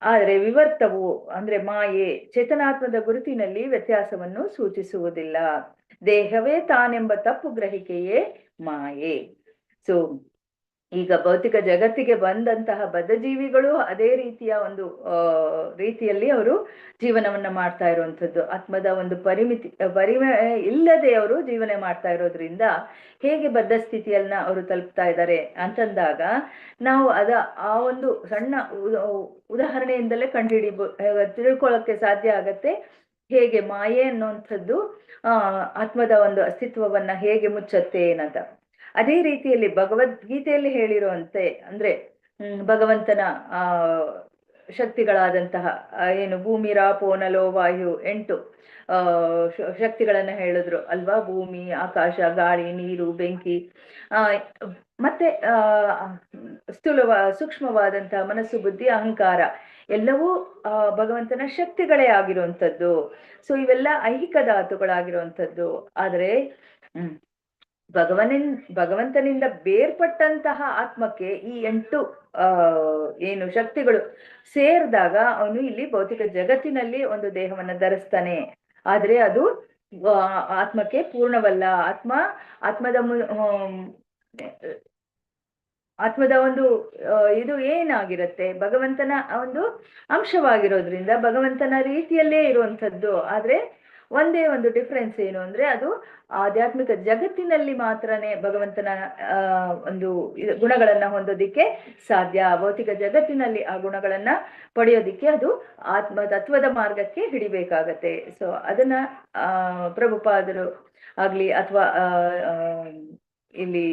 ಆದರೆ ವಿವರ್ತವು ಅಂದ್ರೆ ಮಾಯೆ ಚೇತನಾತ್ಮದ ಗುರುತಿನಲ್ಲಿ ವ್ಯತ್ಯಾಸವನ್ನು ಸೂಚಿಸುವುದಿಲ್ಲ. ದೇಹವೇ ತಾನೆಂಬ ತಪ್ಪು ಗ್ರಹಿಕೆಯೇ ಮಾಯೆ. ಸೊ ಈಗ ಭೌತಿಕ ಜಗತ್ತಿಗೆ ಬಂದಂತಹ ಬದ್ಧಜೀವಿಗಳು ಅದೇ ರೀತಿಯ ಒಂದು ರೀತಿಯಲ್ಲಿ ಅವರು ಜೀವನವನ್ನ ಮಾಡ್ತಾ ಇರುವಂಥದ್ದು. ಆತ್ಮದ ಒಂದು ಪರಿಮೆ ಇಲ್ಲದೆ ಅವರು ಜೀವನ ಮಾಡ್ತಾ ಇರೋದ್ರಿಂದ ಹೇಗೆ ಬದ್ಧ ಸ್ಥಿತಿಯನ್ನ ಅವರು ತಲುಪ್ತಾ ಇದ್ದಾರೆ ಅಂತಂದಾಗ ನಾವು ಆ ಒಂದು ಸಣ್ಣ ಉದಾಹರಣೆಯಿಂದಲೇ ತಿಳ್ಕೊಳ್ಳೋಕೆ ಸಾಧ್ಯ ಆಗತ್ತೆ ಹೇಗೆ ಮಾಯೆ ಅನ್ನುವಂಥದ್ದು ಆತ್ಮದ ಒಂದು ಅಸ್ತಿತ್ವವನ್ನ ಹೇಗೆ ಮುಚ್ಚತ್ತೆ ಏನಂತ. ಅದೇ ರೀತಿಯಲ್ಲಿ ಭಗವದ್ಗೀತೆಯಲ್ಲಿ ಹೇಳಿರುವಂತೆ ಅಂದ್ರೆ ಭಗವಂತನ ಶಕ್ತಿಗಳಾದಂತಹ ಏನು ಭೂಮಿ ರಾಪೋ ನಲೋ ವಾಯು 8 ಶಕ್ತಿಗಳನ್ನ ಹೇಳಿದ್ರು ಅಲ್ವಾ. ಭೂಮಿ, ಆಕಾಶ, ಗಾಳಿ, ನೀರು, ಬೆಂಕಿ, ಮತ್ತೆ ಸೂಕ್ಷ್ಮವಾದಂತಹ ಮನಸ್ಸು, ಬುದ್ಧಿ, ಅಹಂಕಾರ ಎಲ್ಲವೂ ಭಗವಂತನ ಶಕ್ತಿಗಳೇ ಆಗಿರುವಂಥದ್ದು. ಸೊ ಇವೆಲ್ಲ ಐಹಿಕ ಧಾತುಗಳಾಗಿರುವಂಥದ್ದು. ಆದರೆ ಭಗವಂತನಿಂದ ಬೇರ್ಪಟ್ಟಂತಹ ಆತ್ಮಕ್ಕೆ ಈ 8 ಏನು ಶಕ್ತಿಗಳು ಸೇರಿದಾಗ ಅವನು ಇಲ್ಲಿ ಭೌತಿಕ ಜಗತ್ತಿನಲ್ಲಿ ಒಂದು ದೇಹವನ್ನ ಧರಿಸ್ತಾನೆ. ಆದ್ರೆ ಅದು ಆತ್ಮಕ್ಕೆ ಪೂರ್ಣವಲ್ಲ. ಆತ್ಮದ ಒಂದು ಇದು ಏನಾಗಿರುತ್ತೆ, ಭಗವಂತನ ಒಂದು ಅಂಶವಾಗಿರೋದ್ರಿಂದ ಭಗವಂತನ ರೀತಿಯಲ್ಲೇ ಇರುವಂಥದ್ದು. ಆದ್ರೆ ಒಂದೇ ಒಂದು ಡಿಫ್ರೆನ್ಸ್ ಏನು ಅಂದ್ರೆ ಅದು ಆಧ್ಯಾತ್ಮಿಕ ಜಗತ್ತಿನಲ್ಲಿ ಮಾತ್ರನೇ ಭಗವಂತನ ಒಂದು ಗುಣಗಳನ್ನ ಹೊಂದೋದಿಕ್ಕೆ ಸಾಧ್ಯ. ಭೌತಿಕ ಜಗತ್ತಿನಲ್ಲಿ ಆ ಗುಣಗಳನ್ನ ಪಡೆಯೋದಿಕ್ಕೆ ಅದು ಆತ್ಮ ತತ್ವದ ಮಾರ್ಗಕ್ಕೆ ಹಿಡಿಬೇಕಾಗತ್ತೆ. ಸೊ ಅದನ್ನ ಪ್ರಭುಪಾದರು ಆಗ್ಲಿ ಅಥವಾ ಇಲ್ಲಿ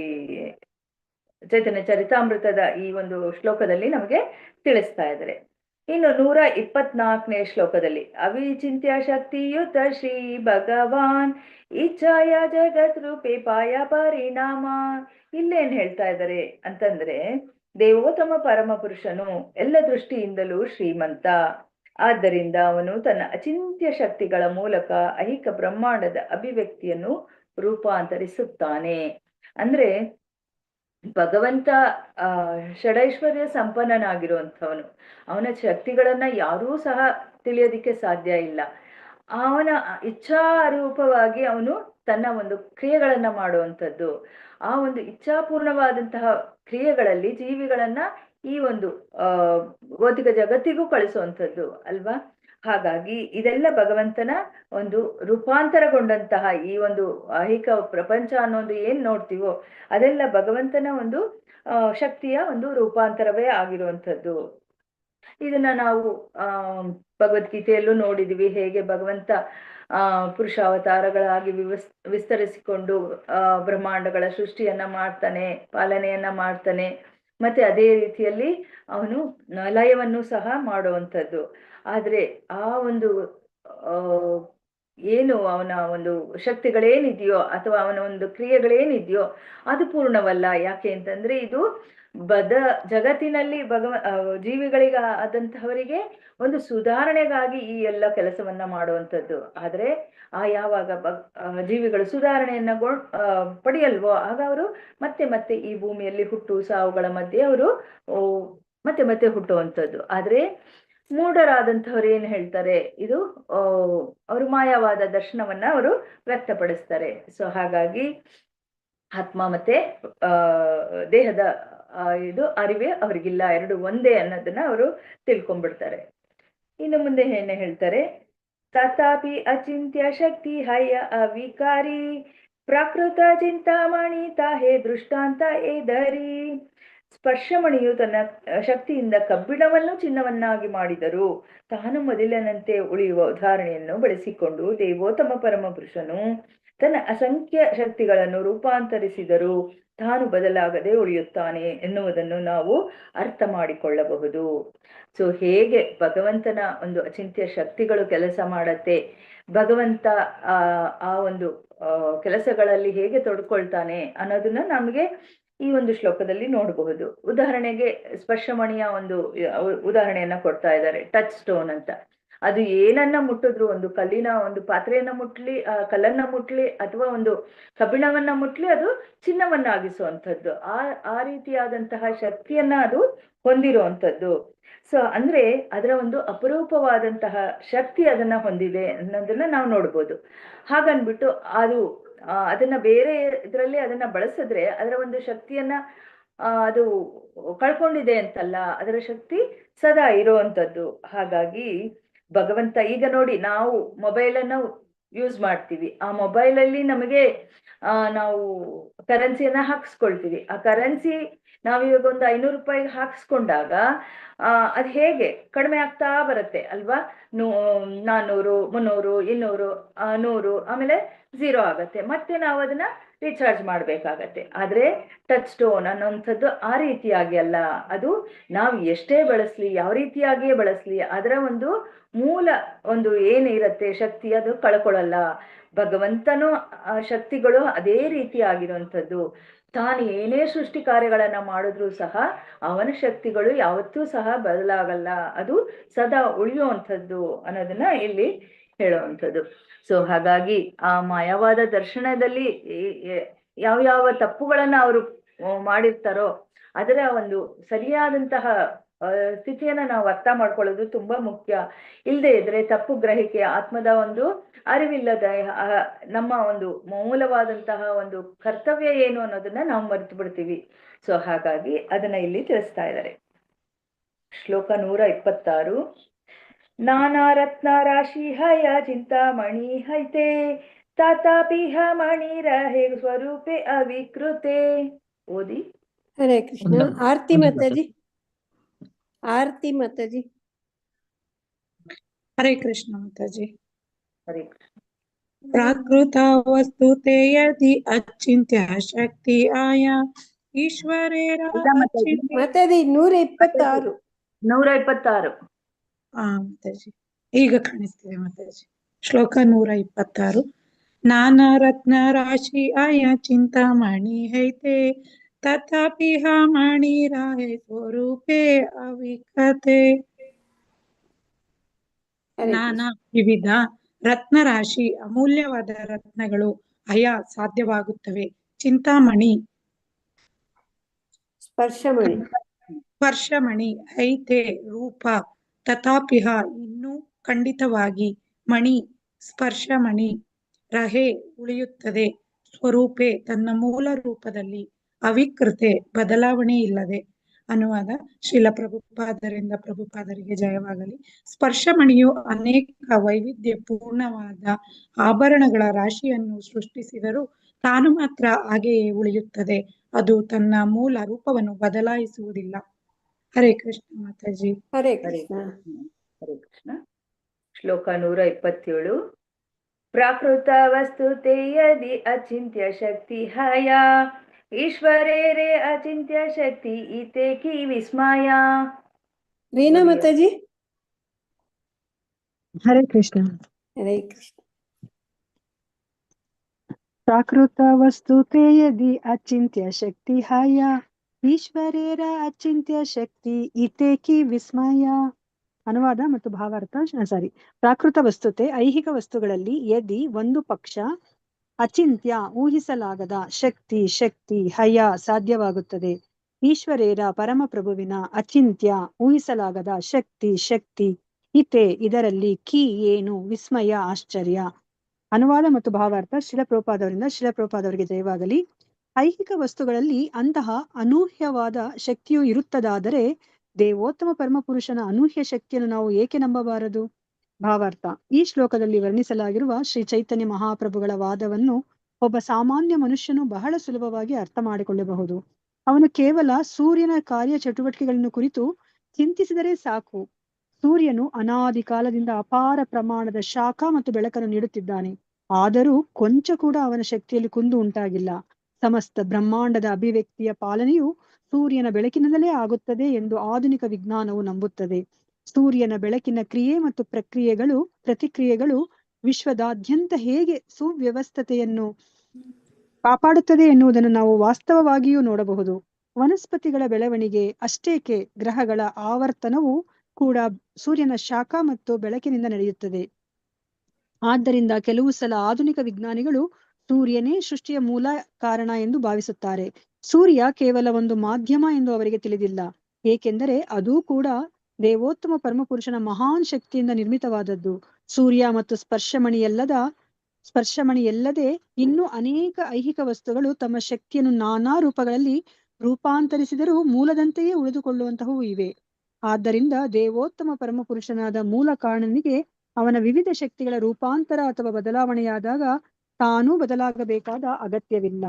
ಚೈತನ್ಯ ಚರಿತಾಮೃತದ ಈ ಒಂದು ಶ್ಲೋಕದಲ್ಲಿ ನಮಗೆ ತಿಳಿಸ್ತಾ ಇದ್ದಾರೆ. ಇನ್ನು 124ನೇ ಶ್ಲೋಕದಲ್ಲಿ ಅವಿಚಿಂತ್ಯ ಶಕ್ತಿಯುತ ಶ್ರೀ ಭಗವಾನ್ ಇಚ್ಛಾಯ ಜಗತ್ ರೂಪೇ ಪಾಯ ಪರಿಣಾಮ. ಇಲ್ಲೇನ್ ಹೇಳ್ತಾ ಇದ್ದಾರೆ ಅಂತಂದ್ರೆ ದೇವೋತ್ತಮ ಪರಮ ಪುರುಷನು ಎಲ್ಲ ದೃಷ್ಟಿಯಿಂದಲೂ ಶ್ರೀಮಂತ. ಆದ್ದರಿಂದ ಅವನು ತನ್ನ ಅಚಿಂತ್ಯ ಶಕ್ತಿಗಳ ಮೂಲಕ ಐಹಿಕ ಬ್ರಹ್ಮಾಂಡದ ಅಭಿವ್ಯಕ್ತಿಯನ್ನು ರೂಪಾಂತರಿಸುತ್ತಾನೆ. ಅಂದ್ರೆ ಭಗವಂತ ಷಡೈಶ್ವರ್ಯ ಸಂಪನ್ನನಾಗಿರುವಂಥವನು. ಅವನ ಶಕ್ತಿಗಳನ್ನ ಯಾರೂ ಸಹ ತಿಳಿಯೋದಿಕ್ಕೆ ಸಾಧ್ಯ ಇಲ್ಲ. ಅವನ ಇಚ್ಛಾರೂಪವಾಗಿ ಅವನು ತನ್ನ ಒಂದು ಕ್ರಿಯೆಗಳನ್ನ ಮಾಡುವಂಥದ್ದು. ಆ ಒಂದು ಇಚ್ಛಾಪೂರ್ಣವಾದಂತಹ ಕ್ರಿಯೆಗಳಲ್ಲಿ ಜೀವಿಗಳನ್ನ ಈ ಒಂದು ಭೌತಿಕ ಜಗತ್ತಿಗೂ ಕಳಿಸುವಂಥದ್ದು ಅಲ್ವಾ. ಹಾಗಾಗಿ ಇದೆಲ್ಲ ಭಗವಂತನ ಒಂದು ರೂಪಾಂತರಗೊಂಡಂತಹ ಈ ಒಂದು ಐಹಿಕ ಪ್ರಪಂಚ ಅನ್ನೋದು ಏನ್ ನೋಡ್ತೀವೋ ಅದೆಲ್ಲ ಭಗವಂತನ ಒಂದು ಶಕ್ತಿಯ ಒಂದು ರೂಪಾಂತರವೇ ಆಗಿರುವಂಥದ್ದು. ಇದನ್ನ ನಾವು ಭಗವದ್ಗೀತೆಯಲ್ಲೂ ನೋಡಿದ್ವಿ, ಹೇಗೆ ಭಗವಂತ ಪುರುಷಾವತಾರಗಳಾಗಿ ವಿಸ್ತರಿಸಿಕೊಂಡು ಬ್ರಹ್ಮಾಂಡಗಳ ಸೃಷ್ಟಿಯನ್ನ ಮಾಡ್ತಾನೆ, ಪಾಲನೆಯನ್ನ ಮಾಡ್ತಾನೆ. ಮತ್ತೆ ಅದೇ ರೀತಿಯಲ್ಲಿ ಅವನು ಲಯವನ್ನು ಸಹ ಮಾಡುವಂಥದ್ದು. ಆದ್ರೆ ಆ ಒಂದು ಏನು ಅವನ ಒಂದು ಶಕ್ತಿಗಳೇನಿದೆಯೋ ಅಥವಾ ಅವನ ಒಂದು ಕ್ರಿಯೆಗಳೇನಿದೆಯೋ ಅದು ಪೂರ್ಣವಲ್ಲ. ಯಾಕೆ ಅಂತಂದ್ರೆ ಇದು ಜಗತ್ತಿನಲ್ಲಿ ಜೀವಿಗಳಿಗೆ ಆದಂತಹವರಿಗೆ ಒಂದು ಸುಧಾರಣೆಗಾಗಿ ಈ ಎಲ್ಲ ಕೆಲಸವನ್ನ ಮಾಡುವಂಥದ್ದು. ಆದ್ರೆ ಯಾವಾಗ ಜೀವಿಗಳು ಸುಧಾರಣೆಯನ್ನ ಪಡೆಯಲ್ವೋ ಆಗ ಅವರು ಮತ್ತೆ ಮತ್ತೆ ಈ ಭೂಮಿಯಲ್ಲಿ ಹುಟ್ಟು ಸಾವುಗಳ ಮಧ್ಯೆ ಅವರು ಮತ್ತೆ ಮತ್ತೆ ಹುಟ್ಟುವಂಥದ್ದು. ಆದ್ರೆ ಮೂಢರಾದಂಥವ್ರು ಏನ್ ಹೇಳ್ತಾರೆ, ಇದು ಅವರು ಮಾಯವಾದ ದರ್ಶನವನ್ನ ಅವರು ವ್ಯಕ್ತಪಡಿಸ್ತಾರೆ. ಸೊ ಹಾಗಾಗಿ ಆತ್ಮ ಮತ್ತೆ ದೇಹದ ಇದು ಅರಿವೇ ಅವ್ರಿಗಿಲ್ಲ, ಎರಡು ಒಂದೇ ಅನ್ನೋದನ್ನ ಅವರು ತಿಳ್ಕೊಂಡ್ಬಿಡ್ತಾರೆ. ಇನ್ನು ಮುಂದೆ ಏನೇ ಹೇಳ್ತಾರೆ, ತಥಾಪಿ ಅಚಿಂತ್ಯ ಶಕ್ತಿ ಹಯ್ಯ ಅವಿಕಾರಿ ಪ್ರಾಕೃತ ಚಿಂತಾಮಣಿ ತಾಹೇ ದೃಷ್ಟಾಂತ ಏದರಿ. ಸ್ಪರ್ಶಮಣಿಯು ತನ್ನ ಶಕ್ತಿಯಿಂದ ಕಬ್ಬಿಣವನ್ನು ಚಿನ್ನವನ್ನಾಗಿ ಮಾಡಿದರು. ತಾನು ಮೊದಲಿನಂತೆ ಉಳಿಯುವ ಉದಾಹರಣೆಯನ್ನು ಬಳಸಿಕೊಂಡು ದೇವೋತ್ತಮ ಪರಮ ಪುರುಷನು ತನ್ನ ಅಸಂಖ್ಯ ಶಕ್ತಿಗಳನ್ನು ರೂಪಾಂತರಿಸಿದರೂ ತಾನು ಬದಲಾಗದೆ ಉಳಿಯುತ್ತಾನೆ ಎನ್ನುವುದನ್ನು ನಾವು ಅರ್ಥ ಮಾಡಿಕೊಳ್ಳಬಹುದು. ಸೊ ಹೇಗೆ ಭಗವಂತನ ಒಂದು ಅಚಿಂತ್ಯ ಶಕ್ತಿಗಳು ಕೆಲಸ ಮಾಡತ್ತೆ, ಭಗವಂತ ಆ ಒಂದು ಕೆಲಸಗಳಲ್ಲಿ ಹೇಗೆ ತೊಡ್ಕೊಳ್ತಾನೆ ಅನ್ನೋದನ್ನ ನಮಗೆ ಈ ಒಂದು ಶ್ಲೋಕದಲ್ಲಿ ನೋಡಬಹುದು. ಉದಾಹರಣೆಗೆ ಸ್ಪರ್ಶಮಣಿಯ ಒಂದು ಉದಾಹರಣೆಯನ್ನ ಕೊಡ್ತಾ ಇದ್ದಾರೆ, ಟಚ್ ಸ್ಟೋನ್ ಅಂತ. ಅದು ಏನನ್ನ ಮುಟ್ಟಿದ್ರು, ಒಂದು ಕಲ್ಲಿನ ಒಂದು ಪಾತ್ರೆಯನ್ನ ಮುಟ್ಲಿ, ಕಲ್ಲನ್ನ ಮುಟ್ಲಿ, ಅಥವಾ ಒಂದು ಕಬ್ಬಿಣವನ್ನ ಮುಟ್ಲಿ, ಅದು ಚಿನ್ನವನ್ನಾಗಿಸುವಂಥದ್ದು. ಆ ರೀತಿಯಾದಂತಹ ಶಕ್ತಿಯನ್ನ ಅದು ಹೊಂದಿರುವಂಥದ್ದು. ಸೊ ಅಂದ್ರೆ ಅದರ ಒಂದು ಅಪರೂಪವಾದಂತಹ ಶಕ್ತಿ ಅದನ್ನ ಹೊಂದಿದೆ ಅನ್ನೋದನ್ನ ನಾವು ನೋಡ್ಬೋದು. ಹಾಗನ್ಬಿಟ್ಟು ಅದನ್ನ ಬೇರೆ ಇದರಲ್ಲಿ ಅದನ್ನ ಬಳಸಿದ್ರೆ ಅದರ ಒಂದು ಶಕ್ತಿಯನ್ನ ಅದು ಕಳ್ಕೊಂಡಿದೆ ಅಂತಲ್ಲ, ಅದರ ಶಕ್ತಿ ಸದಾ ಇರುವಂತದ್ದು. ಹಾಗಾಗಿ ಭಗವಂತ, ಈಗ ನೋಡಿ, ನಾವು ಮೊಬೈಲನ್ನು ಯೂಸ್ ಮಾಡ್ತೀವಿ. ಆ ಮೊಬೈಲಲ್ಲಿ ನಮಗೆ ನಾವು ಕರೆನ್ಸಿಯನ್ನ ಹಾಕಿಸ್ಕೊಳ್ತೀವಿ. ಆ ಕರೆನ್ಸಿ ನಾವಿವಾಗ ಒಂದು 500 ರೂಪಾಯಿಗೆ ಹಾಕಿಸ್ಕೊಂಡಾಗ ಅದು ಹೇಗೆ ಕಡಿಮೆ ಆಗ್ತಾ ಬರುತ್ತೆ ಅಲ್ವಾ? 400, 300, 200, 100, ಆಮೇಲೆ 0 ಆಗತ್ತೆ. ಮತ್ತೆ ನಾವು ಅದನ್ನ ರೀಚಾರ್ಜ್ ಮಾಡ್ಬೇಕಾಗತ್ತೆ. ಆದ್ರೆ ಟಚ್ ಸ್ಟೋನ್ ಅನ್ನೋಂಥದ್ದು ಆ ರೀತಿಯಾಗಿ ಅಲ್ಲ. ಅದು ನಾವು ಎಷ್ಟೇ ಬಳಸ್ಲಿ, ಯಾವ ರೀತಿಯಾಗಿಯೇ ಬಳಸ್ಲಿ, ಅದರ ಒಂದು ಮೂಲ ಒಂದು ಏನಿರತ್ತೆ ಶಕ್ತಿ, ಅದು ಕಳ್ಕೊಳ್ಳಲ್ಲ. ಭಗವಂತನೂ ಶಕ್ತಿಗಳು ಅದೇ ರೀತಿಯಾಗಿರುವಂಥದ್ದು. ತಾನು ಏನೇ ಸೃಷ್ಟಿ ಕಾರ್ಯಗಳನ್ನ ಮಾಡಿದ್ರೂ ಸಹ ಅವನ ಶಕ್ತಿಗಳು ಯಾವತ್ತೂ ಸಹ ಬದಲಾಗಲ್ಲ, ಅದು ಸದಾ ಉಳಿಯುವಂಥದ್ದು ಅನ್ನೋದನ್ನ ಇಲ್ಲಿ ಹೇಳುವಂಥದ್ದು. ಸೊ ಹಾಗಾಗಿ ಆ ಮಾಯವಾದ ದರ್ಶನದಲ್ಲಿ ಯಾವ ತಪ್ಪುಗಳನ್ನ ಅವರು ಮಾಡಿರ್ತಾರೋ ಅದರ ಒಂದು ಸರಿಯಾದಂತಹ ಸ್ಥಿತಿಯನ್ನ ನಾವು ಅರ್ಥ ಮಾಡ್ಕೊಳ್ಳೋದು ತುಂಬಾ ಮುಖ್ಯ. ಇಲ್ಲದೆ ಇದ್ರೆ ತಪ್ಪು ಗ್ರಹಿಕೆ, ಆತ್ಮದ ಒಂದು ಅರಿವಿಲ್ಲದ ನಮ್ಮ ಒಂದು ಮೂಲವಾದಂತಹ ಒಂದು ಕರ್ತವ್ಯ ಏನು ಅನ್ನೋದನ್ನ ನಾವು ಮರೆತು ಬಿಡ್ತೀವಿ. ಸೊ ಹಾಗಾಗಿ ಅದನ್ನ ಇಲ್ಲಿ ತಿಳಿಸ್ತಾ ಇದ್ದಾರೆ. ಶ್ಲೋಕ 126. ನಾನಾ ರತ್ನ ರಾಶಿ ಹಯ ಚಿಂತಾಮಣಿ ಹೈತೆ ತಥಾಪಿಹ ಮಣಿ ರಹೆ ಸ್ವರೂಪೆ ಅವಿಕೃತೆ. ಓದಿ. ಹರೇ ಕೃಷ್ಣ. ಆರ್ತಿ ಮಾತಾಜಿ, ಆರ್ತಿ ಮಾತಾಜಿ. ಹರೇ ಕೃಷ್ಣ ಮಾತಾಜಿ. ಹರೇ ಕೃಷ್ಣ. ಪ್ರಾಕೃತ ವಸ್ತು ತೇ ಯದಿ ಅಚಿಂತ್ಯ ಶಕ್ತಿ ಆಯಾ ಈಶ್ವರೇರ ಮಾತಾಜಿ 126. 126. ಮಾತಾಜಿ ಈಗ ಕಾಣಿಸ್ತಿದೆ ಮಾತಾಜಿ. ಶ್ಲೋಕ 126. ನಾನಾ ರತ್ನ ರಾಶಿ ಆಯ ಚಿಂತಾಮಣಿ ಹೈತೆ ತಥಾಪಿ ಮಣಿ ರಾಹೆ ಸ್ವರೂಪೇ ಅವಿಕತೆ. ನಾನಾ ವಿವಿಧ ರತ್ನರಾಶಿ, ಅಮೂಲ್ಯವಾದ ರತ್ನಗಳು ಅಯ ಸಾಧ್ಯವಾಗುತ್ತವೆ. ಚಿಂತಾಮಣಿ, ಸ್ಪರ್ಶಮಣಿ, ಐತೆ ರೂಪ, ತಥಾಪಿಹ ಇನ್ನೂ ಖಂಡಿತವಾಗಿ, ಮಣಿ ಸ್ಪರ್ಶಮಣಿ, ರಹೆ ಉಳಿಯುತ್ತದೆ, ಸ್ವರೂಪೆ ತನ್ನ ಮೂಲ ರೂಪದಲ್ಲಿ, ಅವಿಕೃತೆ ಬದಲಾವಣೆ ಇಲ್ಲದೆ. ಅನುವಾದ ಶ್ರೀಲ ಪ್ರಭುಪಾದರಿಂದ ಪ್ರಭುಪಾದರಿಗೆ ಜಯವಾಗಲಿ. ಸ್ಪರ್ಶಮಣಿಯು ಅನೇಕ ವೈವಿಧ್ಯ ಪೂರ್ಣವಾದ ಆಭರಣಗಳ ರಾಶಿಯನ್ನು ಸೃಷ್ಟಿಸಿದರೂ ತಾನು ಮಾತ್ರ ಹಾಗೆಯೇ ಉಳಿಯುತ್ತದೆ. ಅದು ತನ್ನ ಮೂಲ ರೂಪವನ್ನು ಬದಲಾಯಿಸುವುದಿಲ್ಲ. ಹರೇ ಕೃಷ್ಣ ಮಾತಾಜಿ. ಹರೇ ಕೃಷ್ಣ. ಹರೇ ಕೃಷ್ಣ. ಶ್ಲೋಕ 127. ಪ್ರಾಕೃತ ವಸ್ತು ತೇ ಯದಿ ಅಚಿಂತ್ಯ ಶಕ್ತಿ ಹಯ ಈಶ್ವರೇರೇ ಅಚಿಂತ್ಯ ಶಕ್ತಿ ಈತೆ ಕಿ ವಿಸ್ಮಯ. ರೀನಾ ಮಾತಾಜಿ. ಹರೇ ಕೃಷ್ಣ. ಹರೇ ಕೃಷ್ಣ. ಪ್ರಾಕೃತ ವಸ್ತು ತೇ ಯದಿ ಅಚಿಂತ್ಯ ಶಕ್ತಿ ಹಯ ಈಶ್ವರೇರ ಅಚಿಂತ್ಯ ಶಕ್ತಿ ಈತೆ ಕಿ ವಿಸ್ಮಯ. ಅನುವಾದ ಮತ್ತು ಭಾವಾರ್ಥ. ಪ್ರಾಕೃತ ವಸ್ತುತೆ ಐಹಿಕ ವಸ್ತುಗಳಲ್ಲಿ ಯದಿ ಒಂದು ಪಕ್ಷ, ಅಚಿಂತ್ಯ ಊಹಿಸಲಾಗದ, ಶಕ್ತಿ ಹಯ ಸಾಧ್ಯವಾಗುತ್ತದೆ, ಈಶ್ವರೇರ ಪರಮಪ್ರಭುವಿನ ಅಚಿಂತ್ಯ ಊಹಿಸಲಾಗದ ಶಕ್ತಿ ಇತೆ ಇದರಲ್ಲಿ ಕಿ ಏನು, ವಿಸ್ಮಯ ಆಶ್ಚರ್ಯ. ಅನುವಾದ ಮತ್ತು ಭಾವಾರ್ಥ ಶ್ರೀಲ ಪ್ರಭುಪಾದವರಿಂದ ಶ್ರೀಲ ಪ್ರಭುಪಾದವರಿಗೆ ಜಯವಾಗಲಿ. ಐಹಿಕ ವಸ್ತುಗಳಲ್ಲಿ ಅಂತಹ ಅನೂಹ್ಯವಾದ ಶಕ್ತಿಯು ಇರುತ್ತದಾದರೆ ದೇವೋತ್ತಮ ಪರಮಪುರುಷನ ಅನೂಹ್ಯ ಶಕ್ತಿಯನ್ನು ನಾವು ಏಕೆ ನಂಬಬಾರದು? ಭಾವಾರ್ಥ. ಈ ಶ್ಲೋಕದಲ್ಲಿ ವರ್ಣಿಸಲಾಗಿರುವ ಶ್ರೀ ಚೈತನ್ಯ ಮಹಾಪ್ರಭುಗಳ ವಾದವನ್ನು ಒಬ್ಬ ಸಾಮಾನ್ಯ ಮನುಷ್ಯನು ಬಹಳ ಸುಲಭವಾಗಿ ಅರ್ಥ ಮಾಡಿಕೊಳ್ಳಬಹುದು. ಅವನು ಕೇವಲ ಸೂರ್ಯನ ಕಾರ್ಯ ಚಟುವಟಿಕೆಗಳನ್ನು ಕುರಿತು ಚಿಂತಿಸಿದರೆ ಸಾಕು. ಸೂರ್ಯನು ಅನಾದಿ ಕಾಲದಿಂದ ಅಪಾರ ಪ್ರಮಾಣದ ಶಾಖ ಮತ್ತು ಬೆಳಕನ್ನು ನೀಡುತ್ತಿದ್ದಾನೆ. ಆದರೂ ಕೊಂಚ ಕೂಡ ಅವನ ಶಕ್ತಿಯಲ್ಲಿ ಕುಂದು ಉಂಟಾಗಿಲ್ಲ. ಸಮಸ್ತ ಬ್ರಹ್ಮಾಂಡದ ಅಭಿವ್ಯಕ್ತಿಯ ಪಾಲನೆಯು ಸೂರ್ಯನ ಬೆಳಕಿನಿಂದಲೇ ಆಗುತ್ತದೆ ಎಂದು ಆಧುನಿಕ ವಿಜ್ಞಾನವು ನಂಬುತ್ತದೆ. ಸೂರ್ಯನ ಬೆಳಕಿನ ಕ್ರಿಯೆ ಮತ್ತು ಪ್ರತಿಕ್ರಿಯೆಗಳು ವಿಶ್ವದಾದ್ಯಂತ ಹೇಗೆ ಸುವ್ಯವಸ್ಥತೆಯನ್ನು ಕಾಪಾಡುತ್ತದೆ ಎನ್ನುವುದನ್ನು ನಾವು ವಾಸ್ತವವಾಗಿಯೂ ನೋಡಬಹುದು. ವನಸ್ಪತಿಗಳ ಬೆಳವಣಿಗೆ ಅಷ್ಟೇಕೆ, ಗ್ರಹಗಳ ಆವರ್ತನವು ಕೂಡ ಸೂರ್ಯನ ಶಾಖ ಮತ್ತು ಬೆಳಕಿನಿಂದ ನಡೆಯುತ್ತದೆ. ಆದ್ದರಿಂದ ಕೆಲವು ಸಲ ಆಧುನಿಕ ವಿಜ್ಞಾನಿಗಳು ಸೂರ್ಯನೇ ಸೃಷ್ಟಿಯ ಮೂಲ ಕಾರಣ ಎಂದು ಭಾವಿಸುತ್ತಾರೆ. ಸೂರ್ಯ ಕೇವಲ ಒಂದು ಮಾಧ್ಯಮ ಎಂದು ಅವರಿಗೆ ತಿಳಿದಿಲ್ಲ, ಏಕೆಂದರೆ ಅದೂ ಕೂಡ ದೇವೋತ್ತಮ ಪರಮಪುರುಷನ ಮಹಾನ್ ಶಕ್ತಿಯಿಂದ ನಿರ್ಮಿತವಾದದ್ದು. ಸೂರ್ಯ ಮತ್ತು ಸ್ಪರ್ಶಮಣಿಯಲ್ಲದೆ ಇನ್ನೂ ಅನೇಕ ಐಹಿಕ ವಸ್ತುಗಳು ತಮ್ಮ ಶಕ್ತಿಯನ್ನು ನಾನಾ ರೂಪಗಳಲ್ಲಿ ರೂಪಾಂತರಿಸಿದರೂ ಮೂಲದಂತೆಯೇ ಉಳಿದುಕೊಳ್ಳುವಂತಹವು ಇವೆ. ಆದ್ದರಿಂದ ದೇವೋತ್ತಮ ಪರಮಪುರುಷನಾದ ಮೂಲ ಕಾರಣನಿಗೆ ಅವನ ವಿವಿಧ ಶಕ್ತಿಗಳ ರೂಪಾಂತರ ಅಥವಾ ಬದಲಾವಣೆಯಾದಾಗ ತಾನೂ ಬದಲಾಗಬೇಕಾದ ಅಗತ್ಯವಿಲ್ಲ.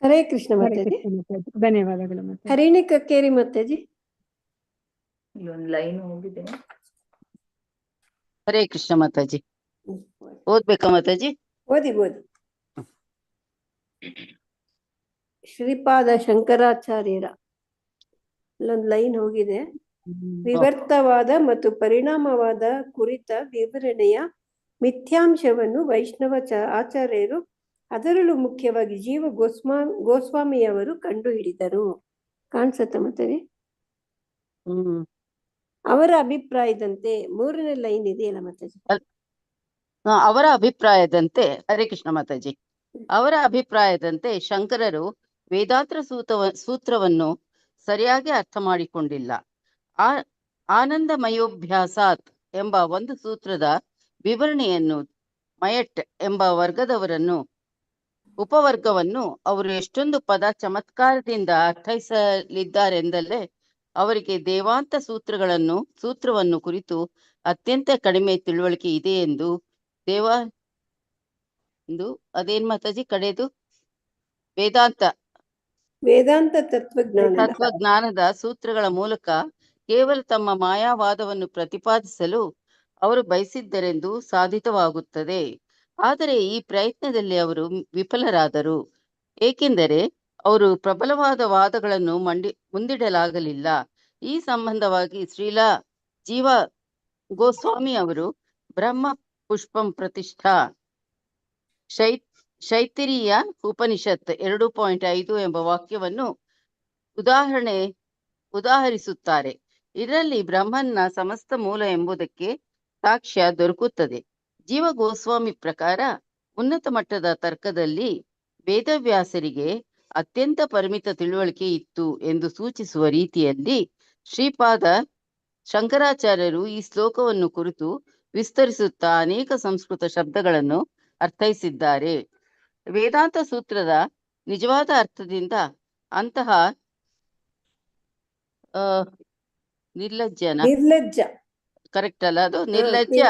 ಹರೇ ಕೃಷ್ಣ ಹರೇ ಮಾತಾಜಿ. ಕೃಷ್ಣ ಮಾತಾಜಿ. ಧನ್ಯವಾದಗಳು ಮಾತಾಜಿ. ಹರಿಣಿ ಕಕ್ಕೇರಿ ಮಾತಾಜಿ. ಇಲ್ಲೊಂದು ಲೈನ್ ಹೋಗಿದೆ. ಹರೇ ಕೃಷ್ಣ ಮಾತಾಜಿ. ಓದ್ಬೇಕಾ ಮಾತಾಜಿ? ಓದಿ. ಶ್ರೀಪಾದ ಶಂಕರಾಚಾರ್ಯರ ಇಲ್ಲೊಂದು ಲೈನ್ ಹೋಗಿದೆ. ವಿವರ್ತವಾದ ಮತ್ತು ಪರಿಣಾಮವಾದ ಕುರಿತ ವಿವರಣೆಯ ಮಿಥ್ಯಾಂಶವನ್ನು ವೈಷ್ಣವ ಆಚಾರ್ಯರು, ಅದರಲ್ಲೂ ಮುಖ್ಯವಾಗಿ ಜೀವ ಗೋಸ್ವಾಮಿಯವರು ಕಂಡುಹಿಡಿದರು. ಕಾಣಿಸುತ್ತೆ ಮತ್ತೆ ಅವರ ಅಭಿಪ್ರಾಯದಂತೆ 3ನೇ ಲೈನ್ ಇದೆಯಲ್ಲ ಮಾತಾಜಿ. ಅವರ ಅಭಿಪ್ರಾಯದಂತೆ, ಹರೇ ಕೃಷ್ಣ ಮಾತಾಜಿ, ಅವರ ಅಭಿಪ್ರಾಯದಂತೆ ಶಂಕರರು ವೇದಾಂತ ಸೂತ್ರವನ್ನು ಸರಿಯಾಗಿ ಅರ್ಥ ಮಾಡಿಕೊಂಡಿಲ್ಲ. ಆನಂದಮಯೋಭ್ಯಾಸಾತ್ ಎಂಬ ಒಂದು ಸೂತ್ರದ ವಿವರಣೆಯನ್ನು ಮಯಟ್ ಎಂಬ ಉಪವರ್ಗವನ್ನು ಅವರು ಎಷ್ಟೊಂದು ಪದ ಚಮತ್ಕಾರದಿಂದ ಅರ್ಥೈಸಲಿದ್ದಾರೆಂದಲೇ ಅವರಿಗೆ ದೇವಾಂತ ಸೂತ್ರವನ್ನು ಕುರಿತು ಅತ್ಯಂತ ಕಡಿಮೆ ತಿಳುವಳಿಕೆ ಇದೆ ಎಂದು ಅದೇನ್ ಮಾತಾಜಿ ಕಡೆದು ವೇದಾಂತ ತತ್ವಜ್ಞಾನದ ಸೂತ್ರಗಳ ಮೂಲಕ ಕೇವಲ ತಮ್ಮ ಮಾಯಾವಾದವನ್ನು ಪ್ರತಿಪಾದಿಸಲು ಅವರು ಬಯಸಿದ್ದರೆಂದು ಸಾಧಿತವಾಗುತ್ತದೆ. ಆದರೆ ಈ ಪ್ರಯತ್ನದಲ್ಲಿ ಅವರು ವಿಫಲರಾದರು, ಏಕೆಂದರೆ ಅವರು ಪ್ರಬಲವಾದ ವಾದಗಳನ್ನು ಮುಂದಿಡಲಾಗಲಿಲ್ಲ. ಈ ಸಂಬಂಧವಾಗಿ ಶ್ರೀಲಾ ಜೀವ ಗೋಸ್ವಾಮಿ ಅವರು ಬ್ರಹ್ಮ ಪುಷ್ಪಂ ಪ್ರತಿಷ್ಠಾ ಶೈತಿರಿಯ ಉಪನಿಷತ್ 2.5 ಎಂಬ ವಾಕ್ಯವನ್ನು ಉದಾಹರಿಸುತ್ತಾರೆ. ಇದರಲ್ಲಿ ಬ್ರಹ್ಮನ್ನ ಸಮಸ್ತ ಮೂಲ ಎಂಬುದಕ್ಕೆ ಸಾಕ್ಷ್ಯ ದೊರಕುತ್ತದೆ. ಜೀವ ಗೋಸ್ವಾಮಿ ಪ್ರಕಾರ ಉನ್ನತ ಮಟ್ಟದ ತರ್ಕದಲ್ಲಿ ವೇದವ್ಯಾಸರಿಗೆ ಅತ್ಯಂತ ಪರಿಮಿತ ತಿಳುವಳಿಕೆ ಇತ್ತು ಎಂದು ಸೂಚಿಸುವ ರೀತಿಯಲ್ಲಿ ಶ್ರೀಪಾದ ಶಂಕರಾಚಾರ್ಯರು ಈ ಶ್ಲೋಕವನ್ನು ಕುರಿತು ವಿಸ್ತರಿಸುತ್ತಾ ಅನೇಕ ಸಂಸ್ಕೃತ ಶಬ್ದಗಳನ್ನು ಅರ್ಥೈಸಿದ್ದಾರೆ. ವೇದಾಂತ ಸೂತ್ರದ ನಿಜವಾದ ಅರ್ಥದಿಂದ ಅಂತಹ ನಿರ್ಲಜ್ಜ ಕರೆಕ್ಟ್ ಅಲ್ಲ, ಅದು ನಿರ್ಲಜ್ಜ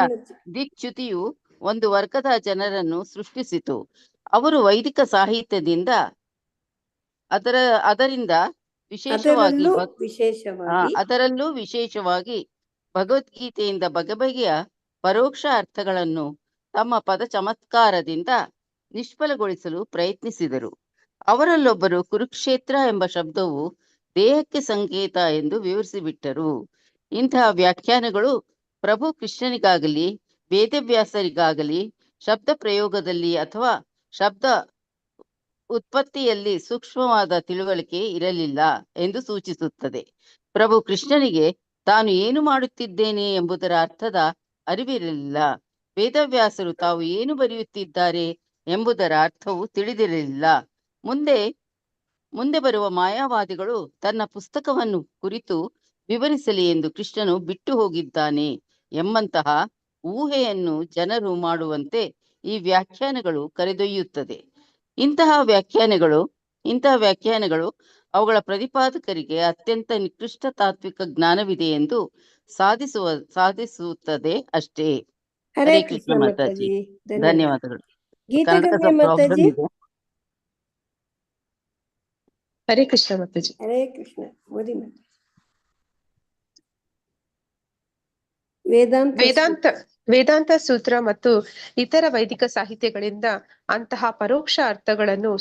ದಿಕ್ಚ್ಯುತಿಯು ಒಂದು ವರ್ಗದ ಜನರನ್ನು ಸೃಷ್ಟಿಸಿತು. ಅವರು ವೈದಿಕ ಸಾಹಿತ್ಯದಿಂದ ಅದರಿಂದ ಅದರಲ್ಲೂ ವಿಶೇಷವಾಗಿ ಭಗವದ್ಗೀತೆಯಿಂದ ಬಗೆಬಗೆಯ ಪರೋಕ್ಷ ಅರ್ಥಗಳನ್ನು ತಮ್ಮ ಪದ ಚಮತ್ಕಾರದಿಂದ ನಿಷ್ಫಲಗೊಳಿಸಲು ಪ್ರಯತ್ನಿಸಿದರು. ಅವರಲ್ಲೊಬ್ಬರು ಕುರುಕ್ಷೇತ್ರ ಎಂಬ ಶಬ್ದವು ದೇಹಕ್ಕೆ ಸಂಕೇತ ಎಂದು ವಿವರಿಸಿಬಿಟ್ಟರು. ಇಂತಹ ವ್ಯಾಖ್ಯಾನಗಳು ಪ್ರಭು ಕೃಷ್ಣನಿಗಾಗಲಿ ವೇದವ್ಯಾಸರಿಗಾಗಲಿ ಶಬ್ದ ಪ್ರಯೋಗದಲ್ಲಿ ಅಥವಾ ಶಬ್ದ ಉತ್ಪತ್ತಿಯಲ್ಲಿ ಸೂಕ್ಷ್ಮವಾದ ತಿಳುವಳಿಕೆ ಇರಲಿಲ್ಲ ಎಂದು ಸೂಚಿಸುತ್ತದೆ. ಪ್ರಭು ಕೃಷ್ಣನಿಗೆ ತಾನು ಏನು ಮಾಡುತ್ತಿದ್ದೇನೆ ಎಂಬುದರ ಅರ್ಥದ ಅರಿವಿರಲಿಲ್ಲ. ವೇದವ್ಯಾಸರು ತಾವು ಏನು ಬರೆಯುತ್ತಿದ್ದಾರೆ ಎಂಬುದರ ಅರ್ಥವು ತಿಳಿದಿರಲಿಲ್ಲ. ಮುಂದೆ ಬರುವ ಮಾಯಾವಾದಿಗಳು ತನ್ನ ಪುಸ್ತಕವನ್ನು ಕುರಿತು ವಿವರಿಸಲಿ ಎಂದು ಕೃಷ್ಣನು ಬಿಟ್ಟು ಹೋಗಿದ್ದಾನೆ ಎಂಬಂತಹ ಊಹೆಯನ್ನು ಜನರು ಮಾಡುವಂತೆ ಈ ವ್ಯಾಖ್ಯಾನಗಳು ಕರೆದೊಯ್ಯುತ್ತದೆ. ಇಂತಹ ವ್ಯಾಖ್ಯಾನಗಳು ಅವುಗಳ ಪ್ರತಿಪಾದಕರಿಗೆ ಅತ್ಯಂತ ನಿಕೃಷ್ಟ ತಾತ್ವಿಕ ಜ್ಞಾನವಿದೆ ಎಂದು ಸಾಧಿಸುತ್ತದೆ ಅಷ್ಟೇ. ಹರೇ ಕೃಷ್ಣ ಮಾತಾಜಿ. ಧನ್ಯವಾದಗಳು. ಪ್ರಾಬ್ಲಮ್ ಇದೆ. ಹರೇ ಕೃಷ್ಣ ಮಾತಾಜಿ. ಹರೇ ಕೃಷ್ಣ. ಓದಿ ವೇದಾಂತ ಸೂತ್ರ ಮತ್ತು ಇತರ ವೈದಿಕ ಸಾಹಿತ್ಯಗಳಿಂದ ಅಂತಹ ಪರೋಕ್ಷ ಅರ್ಥಗಳನ್ನು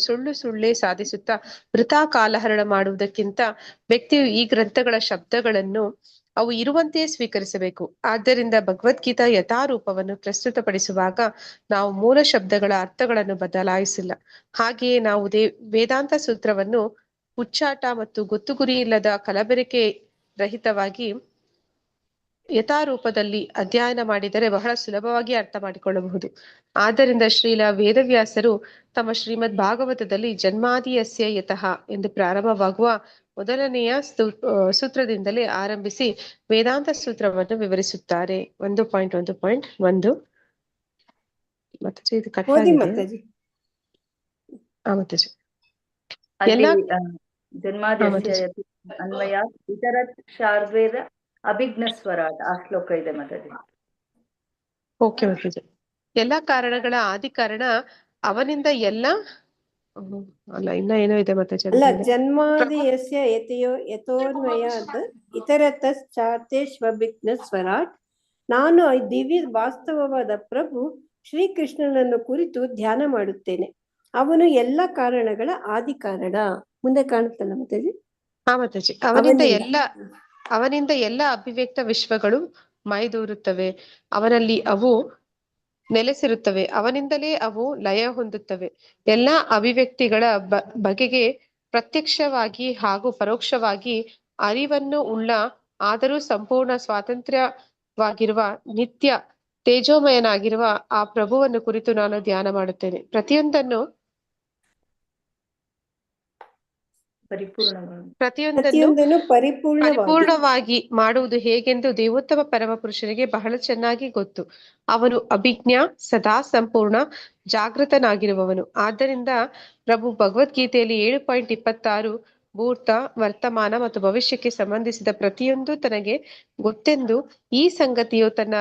ಸುಳ್ಳೇ ಸಾಧಿಸುತ್ತಾ ವೃಥಾ ಕಾಲಹರಣ ಮಾಡುವುದಕ್ಕಿಂತ ವ್ಯಕ್ತಿಯು ಈ ಗ್ರಂಥಗಳ ಶಬ್ದಗಳನ್ನು ಅವು ಇರುವಂತೆಯೇ ಸ್ವೀಕರಿಸಬೇಕು. ಆದ್ದರಿಂದ ಭಗವದ್ಗೀತಾ ಯಥಾರೂಪವನ್ನು ಪ್ರಸ್ತುತಪಡಿಸುವಾಗ ನಾವು ಮೂಲ ಶಬ್ದಗಳ ಅರ್ಥಗಳನ್ನು ಬದಲಾಯಿಸಿಲ್ಲ. ಹಾಗೆಯೇ ನಾವು ವೇದಾಂತ ಸೂತ್ರವನ್ನು ಹುಚ್ಚಾಟ ಮತ್ತು ಗೊತ್ತು ಗುರಿ ಇಲ್ಲದ ಕಲಬೆರಕೆ ರಹಿತವಾಗಿ ಯಥಾರೂಪದಲ್ಲಿ ಅಧ್ಯಯನ ಮಾಡಿದರೆ ಬಹಳ ಸುಲಭವಾಗಿ ಅರ್ಥ ಮಾಡಿಕೊಳ್ಳಬಹುದು. ಆದ್ದರಿಂದ ಶ್ರೀಲ ವೇದವ್ಯಾಸರು ತಮ್ಮ ಶ್ರೀಮದ್ ಭಾಗವತದಲ್ಲಿ ಜನ್ಮಾದಿಯಸ್ಯ ಯತಃ ಎಂದು ಪ್ರಾರಂಭವಾಗುವ ಮೊದಲನೆಯ ಸೂತ್ರದಿಂದಲೇ ಆರಂಭಿಸಿ ವೇದಾಂತ ಸೂತ್ರವನ್ನು ವಿವರಿಸುತ್ತಾರೆ. 1.1.1 ಮತ್ತೆ ಇದು ಕಟ್ ಓದಿ ಆಗಿದೆ. ಮಾತಾಜಿ. ಮಾತಾಜಿ ಅಲ್ಲಿ ಎಲ್ಲ ಜನ್ಮಾದ್ಯಸ್ಯ ಅನ್ವಯ ಇತರತ್ ಶಾರ್ವೇದ ಅಭಿಜ್ಞ ಸ್ವರಾಟ್ ಆ ಶ್ಲೋಕ ಇದೆ ಮಾತಾಜಿ. ಓಕೆ ಮಾತಾಜಿ. ಎಲ್ಲಾ ಕಾರಣಗಳ ಆದಿ ಕಾರಣ ಅವನಿಂದ ಎಲ್ಲ ಅಲ್ಲ ಇನ್ನ ಏನೋ ಇದೆ ಮಾತಾಜಿ. ಅಲ್ಲ, ಜನ್ಮಾದಿ ಯಸ್ಯ ಯತೆಯೋ ಯಥೋನ್ವಯಾದ್ ಇತರತಶ್ಚಾತೇಷ್ವಭಿಜ್ಞ ಸ್ವರಾಟ್. ನಾನು ದಿವ್ಯ ವಾಸ್ತವವಾದ ಪ್ರಭು ಶ್ರೀಕೃಷ್ಣನನ್ನು ಕುರಿತು ಧ್ಯಾನ ಮಾಡುತ್ತೇನೆ. ಅವನು ಎಲ್ಲ ಕಾರಣಗಳ ಆದಿ ಕಾರಣ. ಮುಂದೆ ಕಾಣುತ್ತಲ್ಲ ಮಾತಾಜಿ. ಮಾತಾಜಿ ಅವನಿಂದ ಎಲ್ಲ ಅಭಿವ್ಯಕ್ತ ವಿಶ್ವಗಳು ಮೈದೂರುತ್ತವೆ. ಅವನಲ್ಲಿ ಅವು ನೆಲೆಸಿರುತ್ತವೆ. ಅವನಿಂದಲೇ ಅವು ಲಯ ಹೊಂದುತ್ತವೆ. ಎಲ್ಲಾ ಅಭಿವ್ಯಕ್ತಿಗಳ ಬಗೆಗೆ ಪ್ರತ್ಯಕ್ಷವಾಗಿ ಹಾಗೂ ಪರೋಕ್ಷವಾಗಿ ಅರಿವನ್ನು ಉಳ್ಳ ಆದರೂ ಸಂಪೂರ್ಣ ಸ್ವಾತಂತ್ರ್ಯವಾಗಿರುವ ನಿತ್ಯ ತೇಜೋಮಯನಾಗಿರುವ ಆ ಪ್ರಭುವನ್ನು ಕುರಿತು ನಾನು ಧ್ಯಾನ ಮಾಡುತ್ತೇನೆ. ಪ್ರತಿಯೊಂದನ್ನು ಪರಿಪೂರ್ಣವಾಗಿ ಮಾಡುವುದು ಹೇಗೆಂದು ದೇವೋತ್ತಮ ಪರಮ ಪುರುಷನಿಗೆ ಬಹಳ ಚೆನ್ನಾಗಿ ಗೊತ್ತು. ಅವನು ಅಭಿಜ್ಞ, ಸದಾ ಸಂಪೂರ್ಣ ಜಾಗೃತನಾಗಿರುವವನು. ಆದ್ದರಿಂದ ಪ್ರಭು ಭಗವದ್ಗೀತೆಯಲ್ಲಿ 7.26 ಭೂತ, ವರ್ತಮಾನ ಮತ್ತು ಭವಿಷ್ಯಕ್ಕೆ ಸಂಬಂಧಿಸಿದ ಪ್ರತಿಯೊಂದು ತನಗೆ ಗೊತ್ತೆಂದು ಈ ಸಂಗತಿಯು ತನ್ನ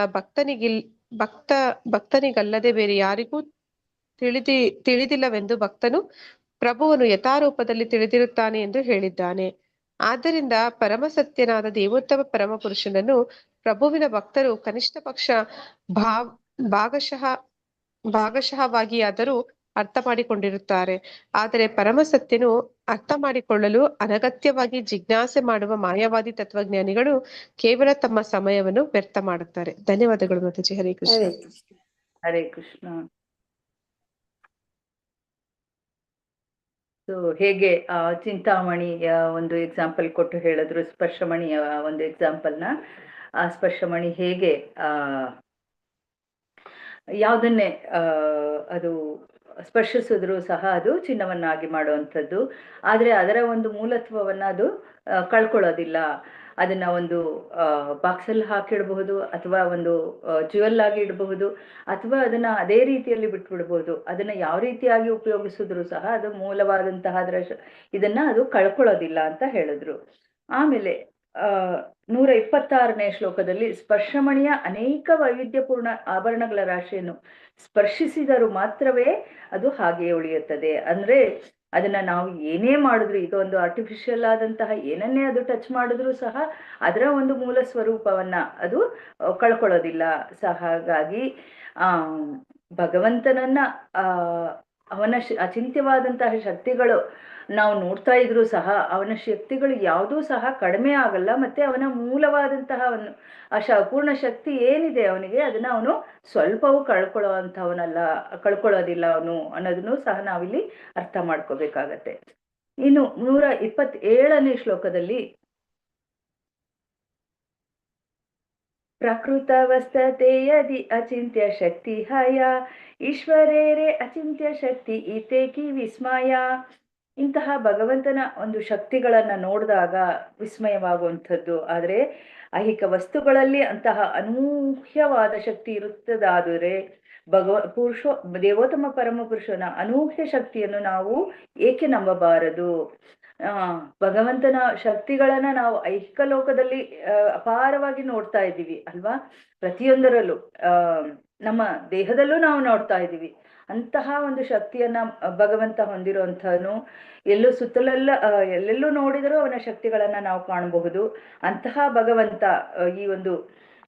ಭಕ್ತನಿಗಲ್ಲದೆ ಬೇರೆ ಯಾರಿಗೂ ತಿಳಿದಿಲ್ಲವೆಂದು ಭಕ್ತನು ಪ್ರಭುವನ್ನು ಯಥಾರೂಪದಲ್ಲಿ ತಿಳಿದಿರುತ್ತಾನೆ ಎಂದು ಹೇಳಿದ್ದಾನೆ. ಆದ್ದರಿಂದ ಪರಮಸತ್ಯನಾದ ದೇವೋತ್ತಮ ಪರಮ ಪುರುಷನನ್ನು ಪ್ರಭುವಿನ ಭಕ್ತರು ಕನಿಷ್ಠ ಪಕ್ಷ ಭಾಗಶಃವಾಗಿಯಾದರೂ ಅರ್ಥ ಮಾಡಿಕೊಂಡಿರುತ್ತಾರೆ. ಆದರೆ ಪರಮಸತ್ಯನು ಅರ್ಥ ಮಾಡಿಕೊಳ್ಳಲು ಅನಗತ್ಯವಾಗಿ ಜಿಜ್ಞಾಸೆ ಮಾಡುವ ಮಾಯಾವಾದಿ ತತ್ವಜ್ಞಾನಿಗಳು ಕೇವಲ ತಮ್ಮ ಸಮಯವನ್ನು ವ್ಯರ್ಥ ಮಾಡುತ್ತಾರೆ. ಧನ್ಯವಾದಗಳು ಮಾತಾಜಿ. ಹರೇ ಕೃಷ್ಣ. ಹರೇ ಕೃಷ್ಣ. ಹೇಗೆ ಚಿಂತಾಮಣಿಯ ಒಂದು ಎಕ್ಸಾಂಪಲ್ ಕೊಟ್ಟು ಹೇಳಿದ್ರು, ಸ್ಪರ್ಶಮಣಿಯ ಒಂದು ಎಕ್ಸಾಂಪಲ್ನ. ಆ ಸ್ಪರ್ಶಮಣಿ ಹೇಗೆ ಯಾವುದನ್ನೇ ಅದು ಸ್ಪರ್ಶಿಸಿದ್ರು ಸಹ ಅದು ಚಿನ್ನವನ್ನಾಗಿ ಮಾಡುವಂಥದ್ದು. ಆದರೆ ಅದರ ಒಂದು ಮೂಲತ್ವವನ್ನು ಅದು ಕಳ್ಕೊಳ್ಳೋದಿಲ್ಲ. ಅದನ್ನ ಒಂದು ಬಾಕ್ಸಲ್ಲಿ ಹಾಕಿಡಬಹುದು, ಅಥವಾ ಒಂದು ಜ್ಯುವೆಲ್ ಆಗಿ ಇಡಬಹುದು, ಅಥವಾ ಅದನ್ನ ಅದೇ ರೀತಿಯಲ್ಲಿ ಬಿಟ್ಬಿಡ್ಬೋದು. ಅದನ್ನ ಯಾವ ರೀತಿಯಾಗಿ ಉಪಯೋಗಿಸಿದ್ರು ಸಹ ಅದು ಮೂಲವಾದಂತಹ ಅದರ ಇದನ್ನ ಅದು ಕಳ್ಕೊಳ್ಳೋದಿಲ್ಲ ಅಂತ ಹೇಳಿದ್ರು. ಆಮೇಲೆ 126ನೇ ಶ್ಲೋಕದಲ್ಲಿ ಸ್ಪರ್ಶಮಣಿಯ ಅನೇಕ ವೈವಿಧ್ಯಪೂರ್ಣ ಆಭರಣಗಳ ರಾಶಿಯನ್ನು ಸ್ಪರ್ಶಿಸಿದರೂ ಮಾತ್ರವೇ ಅದು ಹಾಗೆಯೇ ಉಳಿಯುತ್ತದೆ. ಅಂದ್ರೆ ಅದನ್ನ ನಾವು ಏನೇ ಮಾಡಿದ್ರು, ಈಗ ಒಂದು ಆರ್ಟಿಫಿಷಿಯಲ್ ಆದಂತಹ ಏನನ್ನೇ ಅದು ಟಚ್ ಮಾಡಿದ್ರು ಸಹ ಅದರ ಒಂದು ಮೂಲ ಸ್ವರೂಪವನ್ನ ಅದು ಕಳ್ಕೊಳ್ಳೋದಿಲ್ಲ. ಹಾಗಾಗಿ ಭಗವಂತನನ್ನ ಅವನ ಅಚಿಂತ್ಯವಾದಂತಹ ಶಕ್ತಿಗಳು ನಾವು ನೋಡ್ತಾ ಇದ್ರು ಸಹ ಅವನ ಶಕ್ತಿಗಳು ಯಾವುದೂ ಸಹ ಕಡಿಮೆ ಆಗಲ್ಲ. ಮತ್ತೆ ಅವನ ಮೂಲವಾದಂತಹ ಪೂರ್ಣ ಶಕ್ತಿ ಏನಿದೆ ಅವನಿಗೆ, ಅದನ್ನ ಅವನು ಸ್ವಲ್ಪವೂ ಕಳ್ಕೊಳ್ಳೋದಿಲ್ಲ ಅವನು ಅನ್ನೋದನ್ನು ಸಹ ನಾವಿಲ್ಲಿ ಅರ್ಥ ಮಾಡ್ಕೋಬೇಕಾಗತ್ತೆ. ಇನ್ನು 127ನೇ ಶ್ಲೋಕದಲ್ಲಿ ಪ್ರಕೃತವಸ್ತತೆ ಯದಿ ಅಚಿಂತ್ಯ ಶಕ್ತಿ ಹಯ ಈಶ್ವರೇರೇ ಅಚಿಂತ್ಯ ಶಕ್ತಿ ಈತೇಕಿ ವಿಸ್ಮಯ. ಇಂತಹ ಭಗವಂತನ ಒಂದು ಶಕ್ತಿಗಳನ್ನ ನೋಡಿದಾಗ ವಿಸ್ಮಯವಾಗುವಂಥದ್ದು. ಆದರೆ ಐಹಿಕ ವಸ್ತುಗಳಲ್ಲಿ ಅಂತಹ ಅನೂಹ್ಯವಾದ ಶಕ್ತಿ ಇರುತ್ತದಾದರೆ ದೇವೋತ್ತಮ ಪರಮ ಪುರುಷನ ಅನೂಹ್ಯ ಶಕ್ತಿಯನ್ನು ನಾವು ಏಕೆ ನಂಬಬಾರದು? ಭಗವಂತನ ಶಕ್ತಿಗಳನ್ನ ನಾವು ಐಹಿಕ ಲೋಕದಲ್ಲಿ ಅಪಾರವಾಗಿ ನೋಡ್ತಾ ಇದ್ದೀವಿ ಅಲ್ವಾ? ಪ್ರತಿಯೊಂದರಲ್ಲೂ ನಮ್ಮ ದೇಹದಲ್ಲೂ ನಾವು ನೋಡ್ತಾ ಇದ್ದೀವಿ. ಅಂತಹ ಒಂದು ಶಕ್ತಿಯನ್ನ ಭಗವಂತ ಹೊಂದಿರುವಂಥವನು. ಎಲ್ಲೆಲ್ಲೂ ನೋಡಿದರೂ ಅವನ ಶಕ್ತಿಗಳನ್ನ ನಾವು ಕಾಣಬಹುದು. ಅಂತಹ ಭಗವಂತ ಈ ಒಂದು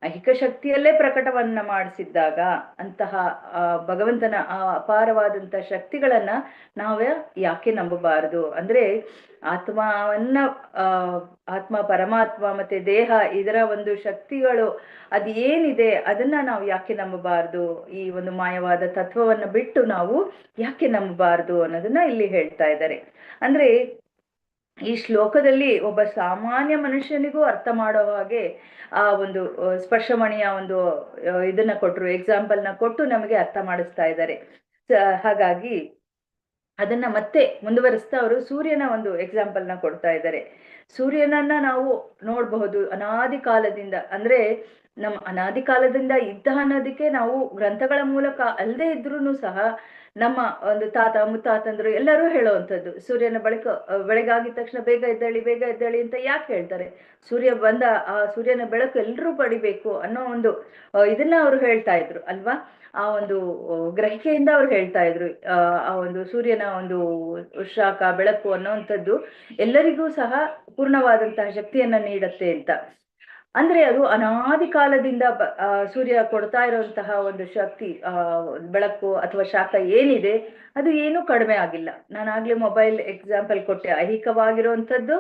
ಐಹಿಕ ಶಕ್ತಿಯಲ್ಲೇ ಪ್ರಕಟವನ್ನ ಮಾಡಿಸಿದ್ದಾಗ ಅಂತಹ ಭಗವಂತನ ಆ ಅಪಾರವಾದಂತಹ ಶಕ್ತಿಗಳನ್ನ ನಾವೇ ಯಾಕೆ ನಂಬಬಾರದು? ಅಂದ್ರೆ ಆತ್ಮವನ್ನ ಆತ್ಮ ಪರಮಾತ್ಮ ಮತ್ತೆ ದೇಹ ಇದರ ಒಂದು ಶಕ್ತಿಗಳು ಅದು ಏನಿದೆ ಅದನ್ನ ನಾವು ಯಾಕೆ ನಂಬಬಾರದು? ಈ ಒಂದು ಮಾಯವಾದ ತತ್ವವನ್ನು ಬಿಟ್ಟು ನಾವು ಯಾಕೆ ನಂಬಬಾರದು ಅನ್ನೋದನ್ನ ಇಲ್ಲಿ ಹೇಳ್ತಾ ಇದ್ದಾರೆ. ಅಂದ್ರೆ ಈ ಶ್ಲೋಕದಲ್ಲಿ ಒಬ್ಬ ಸಾಮಾನ್ಯ ಮನುಷ್ಯನಿಗೂ ಅರ್ಥ ಮಾಡೋ ಹಾಗೆ ಆ ಒಂದು ಸ್ಪರ್ಶಮಣಿಯ ಒಂದು ಇದನ್ನ ಕೊಟ್ಟರು, ಎಕ್ಸಾಂಪಲ್ನ ಕೊಟ್ಟು ನಮಗೆ ಅರ್ಥ ಮಾಡಿಸ್ತಾ ಇದ್ದಾರೆ. ಹಾಗಾಗಿ ಅದನ್ನ ಮತ್ತೆ ಮುಂದುವರಿಸ್ತಾ ಅವರು ಸೂರ್ಯನ ಒಂದು ಎಕ್ಸಾಂಪಲ್ನ ಕೊಡ್ತಾ ಇದ್ದಾರೆ. ಸೂರ್ಯನನ್ನ ನಾವು ನೋಡಬಹುದು ಅನಾದಿ ಕಾಲದಿಂದ, ಅಂದ್ರೆ ನಮ್ಮ ಅನಾದಿ ಕಾಲದಿಂದ ಇದ್ದ ಅನ್ನೋದಕ್ಕೆ ನಾವು ಗ್ರಂಥಗಳ ಮೂಲಕ ಅಲ್ಲದೆ ಇದ್ರೂ ಸಹ ನಮ್ಮ ಒಂದು ತಾತ ಮುತ್ತಾತಂದ್ರು ಎಲ್ಲರೂ ಹೇಳುವಂಥದ್ದು ಸೂರ್ಯನ ಬೆಳಗಾಗಿದ ತಕ್ಷಣ ಬೇಗ ಎದ್ದೇಳಿ ಅಂತ ಯಾಕೆ ಹೇಳ್ತಾರೆ? ಸೂರ್ಯ ಬಂದ ಆ ಸೂರ್ಯನ ಬೆಳಕು ಎಲ್ಲರೂ ಪಡಿಬೇಕು ಅನ್ನೋ ಒಂದು ಇದನ್ನ ಅವ್ರು ಹೇಳ್ತಾ ಇದ್ರು ಅಲ್ವಾ? ಆ ಒಂದು ಗ್ರಹಿಕೆಯಿಂದ ಅವ್ರು ಹೇಳ್ತಾ ಇದ್ರು ಆ ಒಂದು ಸೂರ್ಯನ ಒಂದು ಶಾಖ ಬೆಳಕು ಅನ್ನೋವಂಥದ್ದು ಎಲ್ಲರಿಗೂ ಸಹ ಪೂರ್ಣವಾದಂತಹ ಶಕ್ತಿಯನ್ನ ನೀಡತ್ತೆ ಅಂತ. ಅಂದ್ರೆ ಅದು ಅನಾದಿ ಕಾಲದಿಂದ ಸೂರ್ಯ ಕೊಡ್ತಾ ಇರುವಂತಹ ಒಂದು ಶಕ್ತಿ, ಬೆಳಕು ಅಥವಾ ಶಾಖ ಏನಿದೆ ಅದು ಏನೂ ಕಡಿಮೆ ಆಗಿಲ್ಲ. ನಾನಾಗ್ಲೇ ಮೊಬೈಲ್ ಎಕ್ಸಾಂಪಲ್ ಕೊಟ್ಟೆ. ಐಹಿಕವಾಗಿರುವಂಥದ್ದು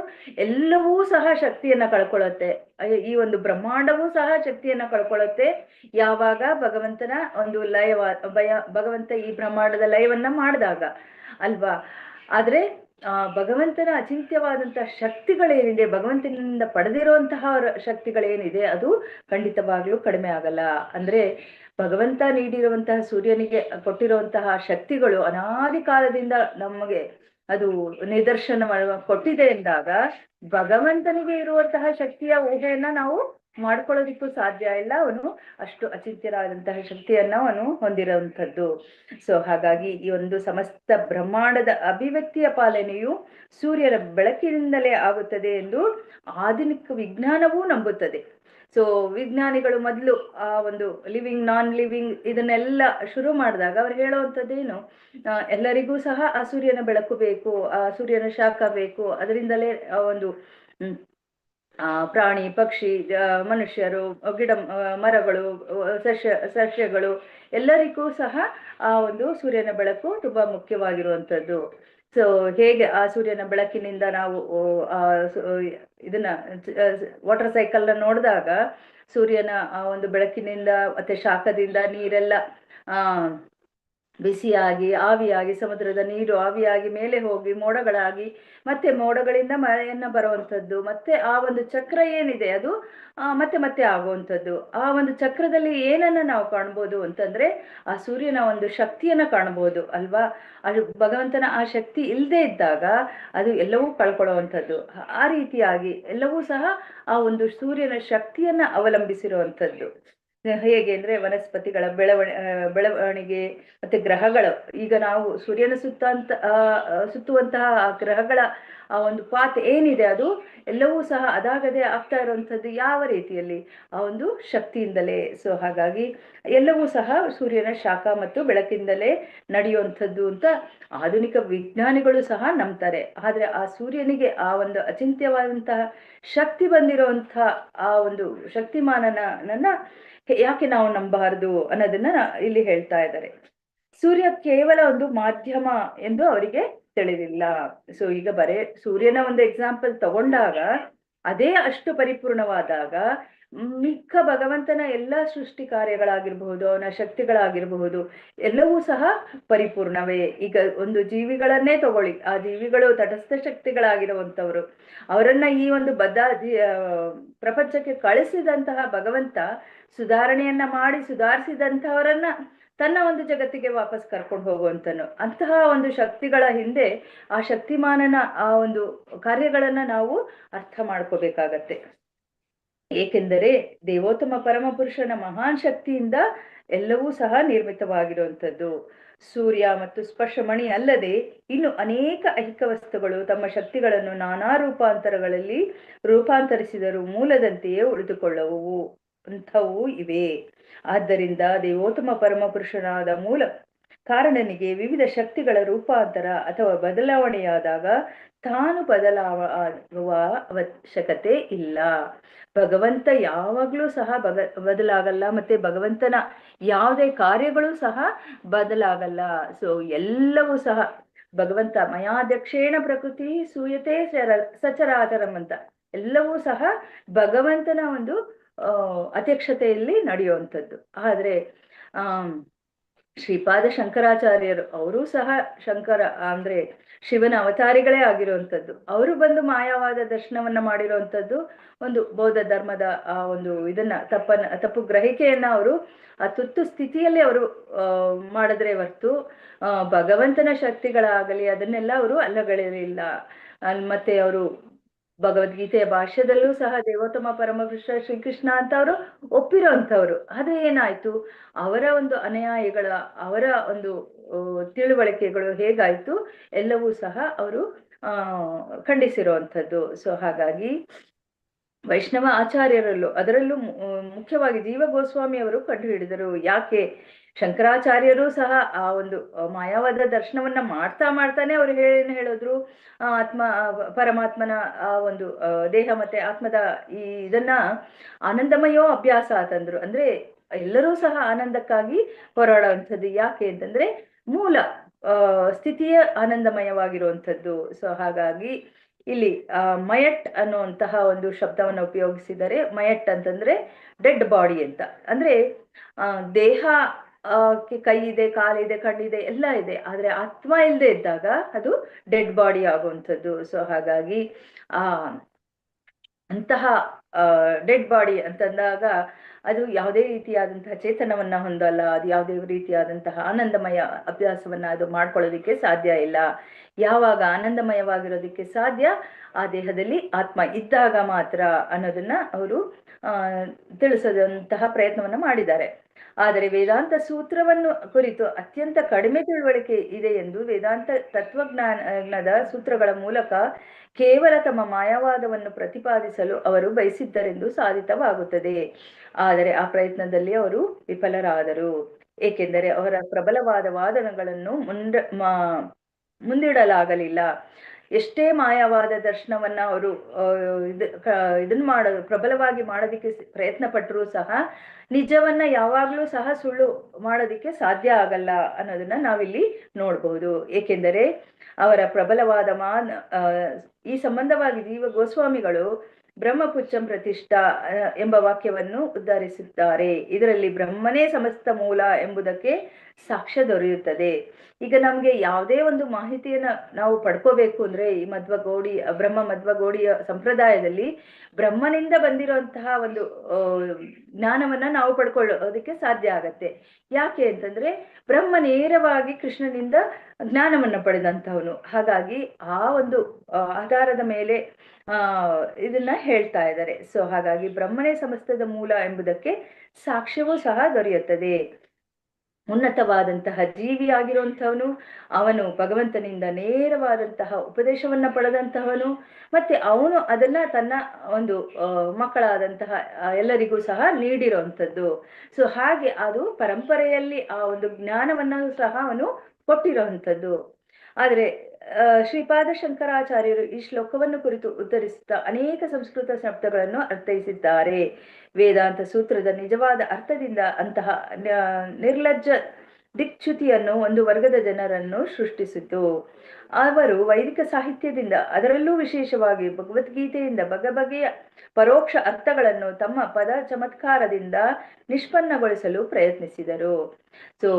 ಎಲ್ಲವೂ ಸಹ ಶಕ್ತಿಯನ್ನ ಕಳ್ಕೊಳ್ಳುತ್ತೆ. ಈ ಒಂದು ಬ್ರಹ್ಮಾಂಡವೂ ಸಹ ಶಕ್ತಿಯನ್ನ ಕಳ್ಕೊಳ್ಳುತ್ತೆ ಯಾವಾಗ ಭಗವಂತನ ಒಂದು ಭಗವಂತ ಈ ಬ್ರಹ್ಮಾಂಡದ ಲಯವನ್ನ ಮಾಡಿದಾಗ ಅಲ್ವಾ? ಆದ್ರೆ ಭಗವಂತನ ಅಚಿಂತ್ಯವಾದಂತಹ ಶಕ್ತಿಗಳೇನಿದೆ, ಭಗವಂತನಿಂದ ಪಡೆದಿರುವಂತಹ ಶಕ್ತಿಗಳೇನಿದೆ ಅದು ಖಂಡಿತವಾಗ್ಲೂ ಕಡಿಮೆ ಆಗಲ್ಲ. ಅಂದ್ರೆ ಭಗವಂತ ನೀಡಿರುವಂತಹ ಸೂರ್ಯನಿಗೆ ಕೊಟ್ಟಿರುವಂತಹ ಶಕ್ತಿಗಳು ಅನಾದಿ ಕಾಲದಿಂದ ನಮಗೆ ಅದು ನಿದರ್ಶನ ಕೊಟ್ಟಿದೆ ಎಂದಾಗ ಭಗವಂತನಿಗೆ ಇರುವಂತಹ ಶಕ್ತಿಯ ಊಹೆಯನ್ನ ನಾವು ಮಾಡ್ಕೊಳ್ಳೋದಿಕ್ಕೂ ಸಾಧ್ಯ ಇಲ್ಲ. ಅವನು ಅಷ್ಟು ಅಚಿಂತ್ಯರಾದಂತಹ ಶಕ್ತಿಯನ್ನ ಅವನು ಹೊಂದಿರುವಂಥದ್ದು. ಸೊ ಹಾಗಾಗಿ ಈ ಒಂದು ಸಮಸ್ತ ಬ್ರಹ್ಮಾಂಡದ ಅಭಿವ್ಯಕ್ತಿಯ ಪಾಲನೆಯು ಸೂರ್ಯನ ಬೆಳಕಿನಿಂದಲೇ ಆಗುತ್ತದೆ ಎಂದು ಆಧುನಿಕ ವಿಜ್ಞಾನವೂ ನಂಬುತ್ತದೆ. ಸೊ ವಿಜ್ಞಾನಿಗಳು ಮೊದಲು ಆ ಒಂದು ಲಿವಿಂಗ್ ನಾನ್ ಲಿವಿಂಗ್ ಇದನ್ನೆಲ್ಲ ಶುರು ಮಾಡಿದಾಗ ಅವ್ರು ಹೇಳುವಂಥದ್ದೇನು, ಎಲ್ಲರಿಗೂ ಸಹ ಆ ಸೂರ್ಯನ ಬೆಳಕು ಬೇಕು, ಆ ಸೂರ್ಯನ ಶಾಖ ಬೇಕು, ಅದರಿಂದಲೇ ಒಂದು ಪ್ರಾಣಿ ಪಕ್ಷಿ ಮನುಷ್ಯರು ಗಿಡ ಮರಗಳು ಸಸ್ಯಗಳು ಎಲ್ಲರಿಗೂ ಸಹ ಆ ಒಂದು ಸೂರ್ಯನ ಬೆಳಕು ತುಂಬಾ ಮುಖ್ಯವಾಗಿರುವಂಥದ್ದು. ಸೊ ಹೇಗೆ ಆ ಸೂರ್ಯನ ಬೆಳಕಿನಿಂದ ನಾವು ಇದನ್ನ ವಾಟರ್ ಸೈಕಲ್ನ ನೋಡಿದಾಗ ಸೂರ್ಯನ ಆ ಒಂದು ಬೆಳಕಿನಿಂದ ಮತ್ತೆ ಶಾಖದಿಂದ ನೀರೆಲ್ಲ ಬಿಸಿಯಾಗಿ ಆವಿಯಾಗಿ ಸಮುದ್ರದ ನೀರು ಆವಿಯಾಗಿ ಮೇಲೆ ಹೋಗಿ ಮೋಡಗಳಾಗಿ ಮತ್ತೆ ಮೋಡಗಳಿಂದ ಮಳೆಯನ್ನ ಬರುವಂಥದ್ದು, ಮತ್ತೆ ಆ ಒಂದು ಚಕ್ರ ಏನಿದೆ ಅದು ಮತ್ತೆ ಮತ್ತೆ ಆಗುವಂಥದ್ದು. ಆ ಒಂದು ಚಕ್ರದಲ್ಲಿ ಏನನ್ನ ನಾವು ಕಾಣ್ಬೋದು ಅಂತಂದ್ರೆ ಆ ಸೂರ್ಯನ ಒಂದು ಶಕ್ತಿಯನ್ನ ಕಾಣ್ಬೋದು ಅಲ್ವಾ? ಅದು ಭಗವಂತನ ಆ ಶಕ್ತಿ ಇಲ್ಲದೆ ಇದ್ದಾಗ ಅದು ಎಲ್ಲವೂ ಕಳ್ಕೊಳ್ಳುವಂಥದ್ದು. ಆ ರೀತಿಯಾಗಿ ಎಲ್ಲವೂ ಸಹ ಆ ಒಂದು ಸೂರ್ಯನ ಶಕ್ತಿಯನ್ನ ಅವಲಂಬಿಸಿರುವಂಥದ್ದು. ಹೇಗೆ ಅಂದ್ರೆ ವನಸ್ಪತಿಗಳ ಬೆಳವಣಿಗೆ ಮತ್ತೆ ಗ್ರಹಗಳು, ಈಗ ನಾವು ಸೂರ್ಯನ ಸುತ್ತುವಂತಹ ಆ ಗ್ರಹಗಳ ಆ ಒಂದು ಪಾತ್ ಏನಿದೆ ಅದು ಎಲ್ಲವೂ ಸಹ ಅದಾಗದೆ ಆಗ್ತಾ ಇರುವಂಥದ್ದು ಯಾವ ರೀತಿಯಲ್ಲಿ? ಆ ಒಂದು ಶಕ್ತಿಯಿಂದಲೇ. ಸೊ ಹಾಗಾಗಿ ಎಲ್ಲವೂ ಸಹ ಸೂರ್ಯನ ಶಾಖ ಮತ್ತು ಬೆಳಕಿಂದಲೇ ನಡೆಯುವಂಥದ್ದು ಅಂತ ಆಧುನಿಕ ವಿಜ್ಞಾನಿಗಳು ಸಹ ನಂಬ್ತಾರೆ. ಆದ್ರೆ ಆ ಸೂರ್ಯನಿಗೆ ಆ ಒಂದು ಅಚಿಂತ್ಯವಾದಂತಹ ಶಕ್ತಿ ಬಂದಿರುವಂತಹ ಆ ಒಂದು ಶಕ್ತಿಮಾನನ ಯಾಕೆ ನಾವು ನಂಬಬಾರದು ಅನ್ನೋದನ್ನ ಇಲ್ಲಿ ಹೇಳ್ತಾ ಇದ್ದಾರೆ. ಸೂರ್ಯ ಕೇವಲ ಒಂದು ಮಾಧ್ಯಮ ಎಂದು ಅವರಿಗೆ ತಿಳಿದಿಲ್ಲ. ಸೊ ಈಗ ಬರೇ ಸೂರ್ಯನ ಒಂದು ಎಕ್ಸಾಂಪಲ್ ತಗೊಂಡಾಗ ಅದೇ ಅಷ್ಟು ಪರಿಪೂರ್ಣವಾದಾಗ ಮಿಕ್ಕ ಭಗವಂತನ ಎಲ್ಲ ಸೃಷ್ಟಿ ಕಾರ್ಯಗಳಾಗಿರ್ಬಹುದು, ಅವನ ಶಕ್ತಿಗಳಾಗಿರಬಹುದು ಎಲ್ಲವೂ ಸಹ ಪರಿಪೂರ್ಣವೇ. ಈಗ ಒಂದು ಜೀವಿಗಳನ್ನೇ ತಗೊಳ್ಳಿ, ಆ ಜೀವಿಗಳು ತಟಸ್ಥ ಶಕ್ತಿಗಳಾಗಿರುವಂಥವ್ರು, ಅವರನ್ನ ಈ ಒಂದು ಪ್ರಪಂಚಕ್ಕೆ ಕಳಿಸಿದಂತಹ ಭಗವಂತ ಸುಧಾರಣೆಯನ್ನ ಮಾಡಿ ಸುಧಾರಿಸಿದಂಥವರನ್ನ ತನ್ನ ಒಂದು ಜಗತ್ತಿಗೆ ವಾಪಸ್ ಕರ್ಕೊಂಡು ಹೋಗುವಂತನು. ಅಂತಹ ಒಂದು ಶಕ್ತಿಗಳ ಹಿಂದೆ ಆ ಶಕ್ತಿಮಾನನ ಆ ಒಂದು ಕಾರ್ಯಗಳನ್ನ ನಾವು ಅರ್ಥ ಮಾಡ್ಕೋಬೇಕಾಗತ್ತೆ. ಏಕೆಂದರೆ ದೇವೋತ್ತಮ ಪರಮ ಪುರುಷನ ಮಹಾನ್ ಶಕ್ತಿಯಿಂದ ಎಲ್ಲವೂ ಸಹ ನಿರ್ಮಿತವಾಗಿರುವಂಥದ್ದು. ಸೂರ್ಯ ಮತ್ತು ಸ್ಪರ್ಶಮಣಿ ಅಲ್ಲದೆ ಇನ್ನು ಅನೇಕ ಐಹಿಕ ವಸ್ತುಗಳು ತಮ್ಮ ಶಕ್ತಿಗಳನ್ನು ನಾನಾ ರೂಪಾಂತರಗಳಲ್ಲಿ ರೂಪಾಂತರಿಸಿದರೂ ಮೂಲದಂತೆಯೇ ಉಳಿದುಕೊಳ್ಳುವವು ಅಂಥವು ಇವೆ. ಆದ್ದರಿಂದ ದೇವೋತ್ತಮ ಪರಮ ಪುರುಷನಾದ ಮೂಲ ಕಾರಣನಿಗೆ ವಿವಿಧ ಶಕ್ತಿಗಳ ರೂಪಾಂತರ ಅಥವಾ ಬದಲಾವಣೆಯಾದಾಗ ತಾನು ಬದಲಾಗುವ ಅವಶ್ಯಕತೆ ಇಲ್ಲ. ಭಗವಂತ ಯಾವಾಗ್ಲೂ ಸಹ ಬದಲಾಗಲ್ಲ, ಮತ್ತೆ ಭಗವಂತನ ಯಾವುದೇ ಕಾರ್ಯಗಳು ಸಹ ಬದಲಾಗಲ್ಲ. ಸೊ ಎಲ್ಲವೂ ಸಹ ಭಗವಂತ ಮಯಾಧ್ಯಕ್ಷೇಣ ಪ್ರಕೃತಿ ಸೂಯತೆ ಸಚರಾಚರಂ ಅಂತ ಎಲ್ಲವೂ ಸಹ ಭಗವಂತನ ಒಂದು ಅಧ್ಯಕ್ಷತೆಯಲ್ಲಿ ನಡೆಯುವಂಥದ್ದು. ಆದ್ರೆ ಶ್ರೀಪಾದ ಶಂಕರಾಚಾರ್ಯರು ಅವರು ಸಹ ಅಂದ್ರೆ ಶಿವನ ಅವತಾರಿಗಳೇ ಆಗಿರುವಂಥದ್ದು. ಅವರು ಬಂದು ಮಾಯಾವಾದ ದರ್ಶನವನ್ನ ಮಾಡಿರುವಂಥದ್ದು, ಒಂದು ಬೌದ್ಧ ಧರ್ಮದ ಆ ಒಂದು ಇದನ್ನ ತಪ್ಪು ಗ್ರಹಿಕೆಯನ್ನ ಅವರು ಆ ತುರ್ತು ಸ್ಥಿತಿಯಲ್ಲಿ ಅವರು ಮಾಡಿದ್ರೆ ಹೊರ್ತು ಭಗವಂತನ ಶಕ್ತಿಗಳಾಗಲಿ ಅದನ್ನೆಲ್ಲ ಅವರು ಅಲ್ಲಗಳೆಯಲಿಲ್ಲ. ಮತ್ತೆ ಅವರು ಭಗವದ್ಗೀತೆಯ ಭಾಷ್ಯದಲ್ಲೂ ಸಹ ದೇವೋತ್ತಮ ಪರಮಪುರುಷ ಶ್ರೀಕೃಷ್ಣ ಅಂತ ಅವರು ಒಪ್ಪಿರೋಂಥವ್ರು. ಆದ್ರೆ ಏನಾಯ್ತು, ಅವರ ಒಂದು ಅನುಯಾಯಿಗಳ ಅವರ ಒಂದು ತಿಳುವಳಿಕೆಗಳು ಹೇಗಾಯ್ತು ಎಲ್ಲವೂ ಸಹ ಅವರು ಖಂಡಿಸಿರುವಂಥದ್ದು. ಸೊ ಹಾಗಾಗಿ ವೈಷ್ಣವ ಆಚಾರ್ಯರಲ್ಲೂ ಅದರಲ್ಲೂ ಮುಖ್ಯವಾಗಿ ಜೀವ ಗೋಸ್ವಾಮಿ ಅವರು ಕಂಡು ಹಿಡಿದರು. ಯಾಕೆ ಶಂಕರಾಚಾರ್ಯರು ಸಹ ಆ ಒಂದು ಮಾಯಾವಾದ ದರ್ಶನವನ್ನ ಮಾಡ್ತಾನೆ ಅವ್ರು ಏನ್ ಹೇಳಿದ್ರು, ಪರಮಾತ್ಮನ ಆ ಒಂದು ದೇಹ ಮತ್ತೆ ಆತ್ಮದ ಈ ಇದನ್ನ ಆನಂದಮಯೋ ಅಭ್ಯಾಸ ಅಂತಂದ್ರು. ಅಂದ್ರೆ ಎಲ್ಲರೂ ಸಹ ಆನಂದಕ್ಕಾಗಿ ಹೋರಾಡುವಂಥದ್ದು. ಯಾಕೆ ಅಂತಂದ್ರೆ ಮೂಲ ಸ್ಥಿತಿಯ ಆನಂದಮಯವಾಗಿರುವಂಥದ್ದು. ಸೊ ಹಾಗಾಗಿ ಇಲ್ಲಿ ಮಯಟ್ ಅನ್ನುವಂತಹ ಒಂದು ಶಬ್ದವನ್ನು ಉಪಯೋಗಿಸಿದರೆ, ಮಯಟ್ ಅಂತಂದ್ರೆ ಡೆಡ್ ಬಾಡಿ ಅಂತ. ಅಂದ್ರೆ ದೇಹ ಕೈ ಇದೆ, ಕಾಲಿದೆ, ಕಣ್ಣಿದೆ, ಎಲ್ಲ ಇದೆ, ಆದ್ರೆ ಆತ್ಮ ಇಲ್ಲದೆ ಇದ್ದಾಗ ಅದು ಡೆಡ್ ಬಾಡಿ ಆಗುವಂಥದ್ದು. ಸೊ ಹಾಗಾಗಿ ಅಂತಹ ಡೆಡ್ ಬಾಡಿ ಅಂತಂದಾಗ ಅದು ಯಾವುದೇ ರೀತಿಯಾದಂತಹ ಚೇತನವನ್ನ ಹೊಂದಲ್ಲ, ಅದು ಯಾವುದೇ ರೀತಿಯಾದಂತಹ ಆನಂದಮಯ ಅಭ್ಯಾಸವನ್ನ ಅದು ಮಾಡ್ಕೊಳ್ಳೋದಿಕ್ಕೆ ಸಾಧ್ಯ ಇಲ್ಲ. ಯಾವಾಗ ಆನಂದಮಯವಾಗಿರೋದಿಕ್ಕೆ ಸಾಧ್ಯ, ಆ ದೇಹದಲ್ಲಿ ಆತ್ಮ ಇದ್ದಾಗ ಮಾತ್ರ ಅನ್ನೋದನ್ನ ಅವರು ತಿಳಿಸದಂತಹ ಪ್ರಯತ್ನವನ್ನ ಮಾಡಿದ್ದಾರೆ. ಆದರೆ ವೇದಾಂತ ಸೂತ್ರವನ್ನು ಕುರಿತು ಅತ್ಯಂತ ಕಡಿಮೆ ತಿಳುವಳಿಕೆ ಇದೆ ಎಂದು ವೇದಾಂತ ತತ್ವಜ್ಞಾನದ ಸೂತ್ರಗಳ ಮೂಲಕ ಕೇವಲ ತಮ್ಮ ಮಾಯಾವಾದವನ್ನು ಪ್ರತಿಪಾದಿಸಲು ಅವರು ಬಯಸಿದ್ದರೆಂದು ಸಾಧಿತವಾಗುತ್ತದೆ. ಆದರೆ ಆ ಪ್ರಯತ್ನದಲ್ಲಿ ಅವರು ವಿಫಲರಾದರು, ಏಕೆಂದರೆ ಅವರ ಪ್ರಬಲವಾದ ವಾದನಗಳನ್ನು ಮುಂದಿಡಲಾಗಲಿಲ್ಲ. ಎಷ್ಟೇ ಮಾಯಾವಾದ ದರ್ಶನವನ್ನ ಅವರು ಪ್ರಬಲವಾಗಿ ಮಾಡೋದಿಕ್ಕೆ ಪ್ರಯತ್ನ ಪಟ್ಟರೂ ಸಹ ನಿಜವನ್ನ ಯಾವಾಗ್ಲೂ ಸಹ ಸುಳ್ಳು ಮಾಡೋದಿಕ್ಕೆ ಸಾಧ್ಯ ಆಗಲ್ಲ ಅನ್ನೋದನ್ನ ನಾವಿಲ್ಲಿ ನೋಡಬಹುದು. ಏಕೆಂದರೆ ಅವರ ಪ್ರಬಲವಾದ ಈ ಸಂಬಂಧವಾಗಿ ಜೀವ ಗೋಸ್ವಾಮಿಗಳು ಬ್ರಹ್ಮಪುಚ್ಚಂ ಪ್ರತಿಷ್ಠಾ ಎಂಬ ವಾಕ್ಯವನ್ನು ಉದ್ಧರಿಸಿದ್ದಾರೆ. ಇದರಲ್ಲಿ ಬ್ರಹ್ಮನೇ ಸಮಸ್ತ ಮೂಲ ಎಂಬುದಕ್ಕೆ ಸಾಕ್ಷ್ಯ ದೊರೆಯುತ್ತದೆ. ಈಗ ನಮ್ಗೆ ಯಾವುದೇ ಒಂದು ಮಾಹಿತಿಯನ್ನ ನಾವು ಪಡ್ಕೋಬೇಕು ಅಂದ್ರೆ ಈ ಬ್ರಹ್ಮ ಮಧ್ವಗೌಡಿಯ ಸಂಪ್ರದಾಯದಲ್ಲಿ ಬ್ರಹ್ಮನಿಂದ ಬಂದಿರುವಂತಹ ಒಂದು ಜ್ಞಾನವನ್ನ ನಾವು ಪಡ್ಕೊಳ್ಳೋದಕ್ಕೆ ಸಾಧ್ಯ ಆಗತ್ತೆ. ಯಾಕೆ ಅಂತಂದ್ರೆ ಬ್ರಹ್ಮ ನೇರವಾಗಿ ಕೃಷ್ಣನಿಂದ ಜ್ಞಾನವನ್ನ ಪಡೆದಂಥವನು. ಹಾಗಾಗಿ ಆ ಒಂದು ಆಧಾರದ ಮೇಲೆ ಇದನ್ನ ಹೇಳ್ತಾ ಇದ್ದಾರೆ. ಸೊ ಹಾಗಾಗಿ ಬ್ರಹ್ಮನೇ ಸಮಸ್ತದ ಮೂಲ ಎಂಬುದಕ್ಕೆ ಸಾಕ್ಷ್ಯವೂ ಸಹ ದೊರೆಯುತ್ತದೆ. ಉನ್ನತವಾದಂತಹ ಜೀವಿಯಾಗಿರುವಂಥವನು, ಅವನು ಭಗವಂತನಿಂದ ನೇರವಾದಂತಹ ಉಪದೇಶವನ್ನ ಪಡೆದಂತಹವನು, ಮತ್ತೆ ಅವನು ಅದನ್ನ ತನ್ನ ಒಂದು ಮಕ್ಕಳಾದಂತಹ ಎಲ್ಲರಿಗೂ ಸಹ ನೀಡಿರುವಂಥದ್ದು. ಸೊ ಹಾಗೆ ಅದು ಪರಂಪರೆಯಲ್ಲಿ ಆ ಒಂದು ಜ್ಞಾನವನ್ನು ಸಹ ಅವನು ಕೊಟ್ಟಿರುವಂಥದ್ದು. ಆದ್ರೆ ಶ್ರೀಪಾದ ಶಂಕರಾಚಾರ್ಯರು ಈ ಶ್ಲೋಕವನ್ನು ಕುರಿತು ಉತ್ತರಿಸುತ್ತಾ ಅನೇಕ ಸಂಸ್ಕೃತ ಶಬ್ದಗಳನ್ನು ಅರ್ಥೈಸಿದ್ದಾರೆ. ವೇದಾಂತ ಸೂತ್ರದ ನಿಜವಾದ ಅರ್ಥದಿಂದ ಅಂತಹ ನಿರ್ಲಜ್ಜ ದಿಕ್ಚ್ಯುತಿಯನ್ನು ಒಂದು ವರ್ಗದ ಜನರನ್ನು ಸೃಷ್ಟಿಸಿತು. ಅವರು ವೈದಿಕ ಸಾಹಿತ್ಯದಿಂದ, ಅದರಲ್ಲೂ ವಿಶೇಷವಾಗಿ ಭಗವದ್ಗೀತೆಯಿಂದ ಬಗೆಬಗೆಯ ಪರೋಕ್ಷ ಅರ್ಥಗಳನ್ನು ತಮ್ಮ ಪದ ಚಮತ್ಕಾರದಿಂದ ನಿಷ್ಪನ್ನಗೊಳಿಸಲು ಪ್ರಯತ್ನಿಸಿದರು. ಸೊ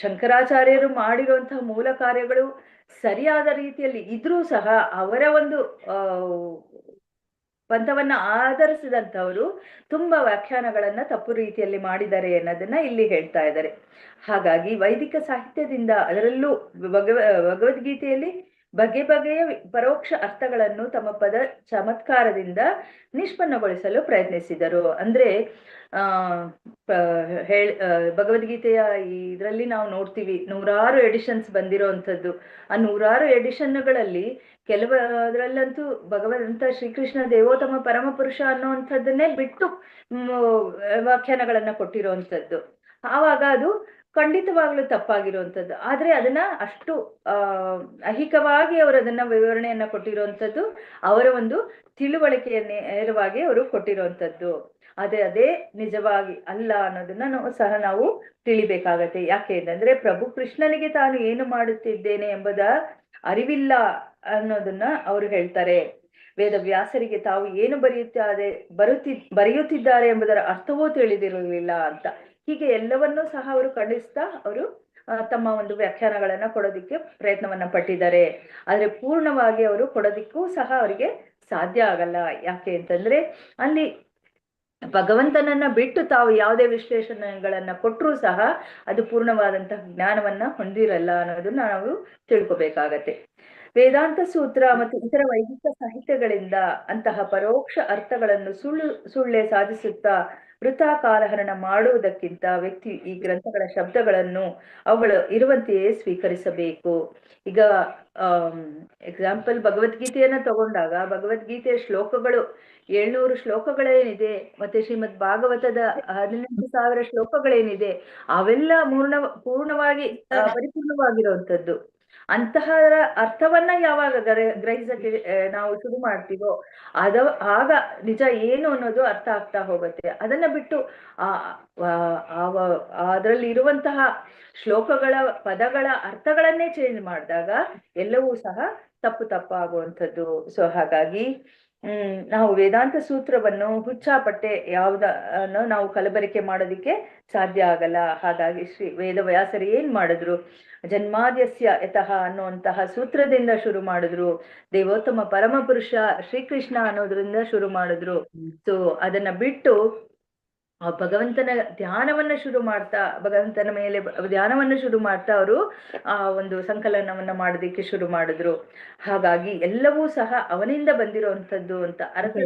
ಶಂಕರಾಚಾರ್ಯರು ಮಾಡಿರುವಂತಹ ಮೂಲ ಕಾರ್ಯಗಳು ಸರಿಯಾದ ರೀತಿಯಲ್ಲಿ ಇದ್ರೂ ಸಹ ಅವರ ಒಂದು ಪಂಥವನ್ನ ಆಧರಿಸಿದಂಥವರು ತುಂಬಾ ವ್ಯಾಖ್ಯಾನಗಳನ್ನ ತಪ್ಪು ರೀತಿಯಲ್ಲಿ ಮಾಡಿದ್ದಾರೆ ಅನ್ನೋದನ್ನ ಇಲ್ಲಿ ಹೇಳ್ತಾ ಇದ್ದಾರೆ. ಹಾಗಾಗಿ ವೈದಿಕ ಸಾಹಿತ್ಯದಿಂದ, ಅದರಲ್ಲೂ ಭಗವದ್ಗೀತೆಯಲ್ಲಿ ಬಗೆಯ ಪರೋಕ್ಷ ಅರ್ಥಗಳನ್ನು ತಮ್ಮ ಪದ ಚಮತ್ಕಾರದಿಂದ ನಿಷ್ಪನ್ನಗೊಳಿಸಲು ಪ್ರಯತ್ನಿಸಿದರು. ಅಂದ್ರೆ ಭಗವದ್ಗೀತೆಯ ಇದರಲ್ಲಿ ನಾವು ನೋಡ್ತೀವಿ, 100 ಎಡಿಷನ್ಸ್ ಬಂದಿರೋಂಥದ್ದು. ಆ 100 ಎಡಿಷನ್ಗಳಲ್ಲಿ ಕೆಲವರಲ್ಲಂತೂ ಭಗವಂತ ಶ್ರೀಕೃಷ್ಣ ದೇವೋತ್ತಮ ಪರಮ ಪುರುಷ ಅನ್ನುವಂಥದ್ದನ್ನೇ ಬಿಟ್ಟು ವ್ಯಾಖ್ಯಾನಗಳನ್ನ ಕೊಟ್ಟಿರುವಂಥದ್ದು. ಆವಾಗ ಅದು ಖಂಡಿತವಾಗ್ಲೂ ತಪ್ಪಾಗಿರುವಂಥದ್ದು. ಆದ್ರೆ ಅದನ್ನ ಅಷ್ಟು ಐಹಿಕವಾಗಿ ಅವರು ಅದನ್ನ ವಿವರಣೆಯನ್ನ ಕೊಟ್ಟಿರುವಂಥದ್ದು ಅವರ ಒಂದು ತಿಳುವಳಿಕೆಯ ನೇರವಾಗಿ ಅವರು ಕೊಟ್ಟಿರುವಂಥದ್ದು. ಅದೇ ನಿಜವಾಗಿ ಅಲ್ಲ ಅನ್ನೋದನ್ನ ನಾವು ತಿಳಿಬೇಕಾಗತ್ತೆ. ಯಾಕೆ ಅಂತಂದ್ರೆ ಪ್ರಭು ಕೃಷ್ಣನಿಗೆ ತಾನು ಏನು ಮಾಡುತ್ತಿದ್ದೇನೆ ಎಂಬುದ ಅರಿವಿಲ್ಲ ಅನ್ನೋದನ್ನ ಅವರು ಹೇಳ್ತಾರೆ. ವೇದವ್ಯಾಸರಿಗೆ ತಾವು ಏನು ಬರೆಯುತ್ತಿದ್ದಾರೆ ಎಂಬುದರ ಅರ್ಥವೂ ತಿಳಿದಿರಲಿಲ್ಲ ಅಂತ. ಹೀಗೆ ಎಲ್ಲವನ್ನೂ ಸಹ ಅವರು ಖಂಡಿಸ್ತಾ ಅವರು ತಮ್ಮ ಒಂದು ವ್ಯಾಖ್ಯಾನಗಳನ್ನ ಕೊಡೋದಿಕ್ಕೆ ಪ್ರಯತ್ನವನ್ನ ಪಟ್ಟಿದ್ದಾರೆ. ಆದ್ರೆ ಪೂರ್ಣವಾಗಿ ಅವರು ಕೊಡೋದಿಕ್ಕೂ ಸಹ ಅವರಿಗೆ ಸಾಧ್ಯ ಆಗಲ್ಲ. ಯಾಕೆ ಅಂತಂದ್ರೆ ಅಲ್ಲಿ ಭಗವಂತನನ್ನ ಬಿಟ್ಟು ತಾವು ಯಾವುದೇ ವಿಶ್ಲೇಷಣೆಗಳನ್ನ ಕೊಟ್ಟರೂ ಸಹ ಅದು ಪೂರ್ಣವಾದಂತಹ ಜ್ಞಾನವನ್ನ ಹೊಂದಿರಲ್ಲ ಅನ್ನೋದನ್ನ ನಾವು ತಿಳ್ಕೊಬೇಕಾಗತ್ತೆ. ವೇದಾಂತ ಸೂತ್ರ ಮತ್ತು ಇತರ ವೈದಿಕ ಸಾಹಿತ್ಯಗಳಿಂದ ಅಂತಹ ಪರೋಕ್ಷ ಅರ್ಥಗಳನ್ನು ಸುಳ್ಳೆ ಸಾಧಿಸುತ್ತಾ ವೃಥಾ ಕಾಲಹರಣ ಮಾಡುವುದಕ್ಕಿಂತ ವ್ಯಕ್ತಿ ಈ ಗ್ರಂಥಗಳ ಶಬ್ದಗಳನ್ನು ಅವುಗಳು ಇರುವಂತೆಯೇ ಸ್ವೀಕರಿಸಬೇಕು. ಈಗ ಎಕ್ಸಾಂಪಲ್ ಭಗವದ್ಗೀತೆಯನ್ನ ತಗೊಂಡಾಗ ಭಗವದ್ಗೀತೆಯ ಶ್ಲೋಕಗಳು 700 ಶ್ಲೋಕಗಳೇನಿದೆ, ಮತ್ತೆ ಶ್ರೀಮದ್ ಭಾಗವತದ 18,000 ಶ್ಲೋಕಗಳೇನಿದೆ ಅವೆಲ್ಲ ಪೂರ್ಣವಾಗಿ ಪರಿಪೂರ್ಣವಾಗಿರುವಂತದ್ದು. ಅಂತಹ ಅರ್ಥವನ್ನ ಯಾವಾಗ ಗ್ರಹಿಸಕ್ಕೆ ನಾವು ಶುರು ಮಾಡ್ತೀವೋ ಆಗ ನಿಜ ಏನು ಅನ್ನೋದು ಅರ್ಥ ಆಗ್ತಾ ಹೋಗುತ್ತೆ. ಅದನ್ನ ಬಿಟ್ಟು ಅದರಲ್ಲಿ ಇರುವಂತಹ ಶ್ಲೋಕಗಳ ಪದಗಳ ಅರ್ಥಗಳನ್ನೇ ಚೇಂಜ್ ಮಾಡಿದಾಗ ಎಲ್ಲವೂ ಸಹ ತಪ್ಪಾಗುವಂಥದ್ದು. ಸೊ ಹಾಗಾಗಿ ನಾವು ವೇದಾಂತ ಸೂತ್ರವನ್ನು ಹುಚ್ಚಾಪಟ್ಟೆ ಯಾವುದನ್ನು ನಾವು ಕಲಬೆರಕೆ ಮಾಡೋದಿಕ್ಕೆ ಸಾಧ್ಯ ಆಗಲ್ಲ. ಹಾಗಾಗಿ ವೇದವ್ಯಾಸರು ಏನ್ ಮಾಡಿದ್ರು, ಜನ್ಮಾದ್ಯಸ್ಯ ಯತಃ ಅನ್ನುವಂತಹ ಸೂತ್ರದಿಂದ ಶುರು ಮಾಡಿದ್ರು. ದೇವೋತ್ತಮ ಪರಮ ಪುರುಷ ಶ್ರೀಕೃಷ್ಣ ಅನ್ನೋದ್ರಿಂದ ಶುರು ಮಾಡಿದ್ರು. ಸೊ ಅದನ್ನ ಬಿಟ್ಟು ಭಗವಂತನ ಧ್ಯಾನವನ್ನ ಶುರು ಮಾಡ್ತಾ ಭಗವಂತನ ಮೇಲೆ ಧ್ಯಾನವನ್ನ ಶುರು ಮಾಡ್ತಾ ಅವರು ಒಂದು ಸಂಕಲನವನ್ನ ಮಾಡೋದಿಕ್ಕೆ ಶುರು ಮಾಡಿದ್ರು. ಹಾಗಾಗಿ ಎಲ್ಲವೂ ಸಹ ಅವನಿಂದ ಬಂದಿರುವಂತದ್ದು ಅಂತ ಅರ್ಥ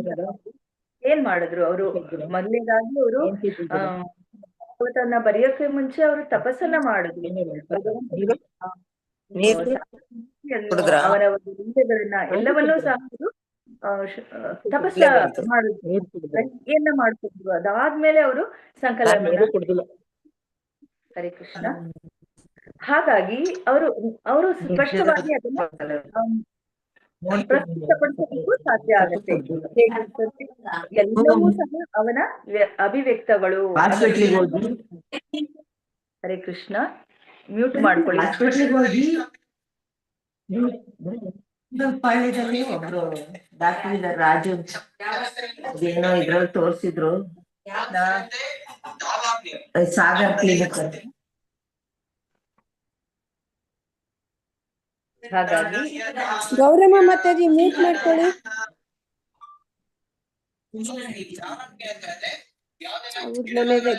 ಏನ್ ಮಾಡಿದ್ರು ಅವರು. ಮೊದಲಿಗಾಗಿ ಅವರು ಭಾಗವತನ ಬರೆಯೋಕೆ ಮುಂಚೆ ಅವರು ತಪಸ್ಸನ್ನ ಮಾಡಿದ್ರು. ಅವರ ಒಂದು ವಿಷಯಗಳನ್ನ ಎಲ್ಲವನ್ನೂ ಸಹ ತಪಸ್ಸ ಮಾಡಿದ್ರು, ಏನ ಮಾಡ್ತಿದ್ರು. ಅದಾದ್ಮೇಲೆ ಅವರು ಸಂಕಲನ. ಹರೇ ಕೃಷ್ಣ. ಹಾಗಾಗಿ ಅವರು ಸ್ಪಷ್ಟವಾಗಿ ಅದನ್ನ ಪ್ರಸ್ತುತಪಡಿಸೋದಕ್ಕೂ ಸಾಧ್ಯ ಆಗುತ್ತೆ. ಎಲ್ಲವೂ ಸಹ ಅವನ ಅಭಿವ್ಯಕ್ತಗಳು. ಹರೇ ಕೃಷ್ಣ. ಮ್ಯೂಟ್ ಮಾಡ್ಕೊಳ್ಳಿ. ಪಾಳ್ಯದಲ್ಲಿ ಒಬ್ರು ಡಾಕ್ಟರ್ ಇದ್ದಾರೆ, ರಾಜು ಏನೋ ಇದ್ರಲ್ಲಿ ತೋರ್ಸಿದ್ರು, ಸಾಗರ್ ಕ್ಲಿನಿಕ್. ಹಾಗಾಗಿ ಗೌರಮ್ಮ ಮಾತಾಜಿ ಮ್ಯೂಟ್ ಮಾಡ್ಕೊಳ್ಳಿ. ಮನೆಗೆ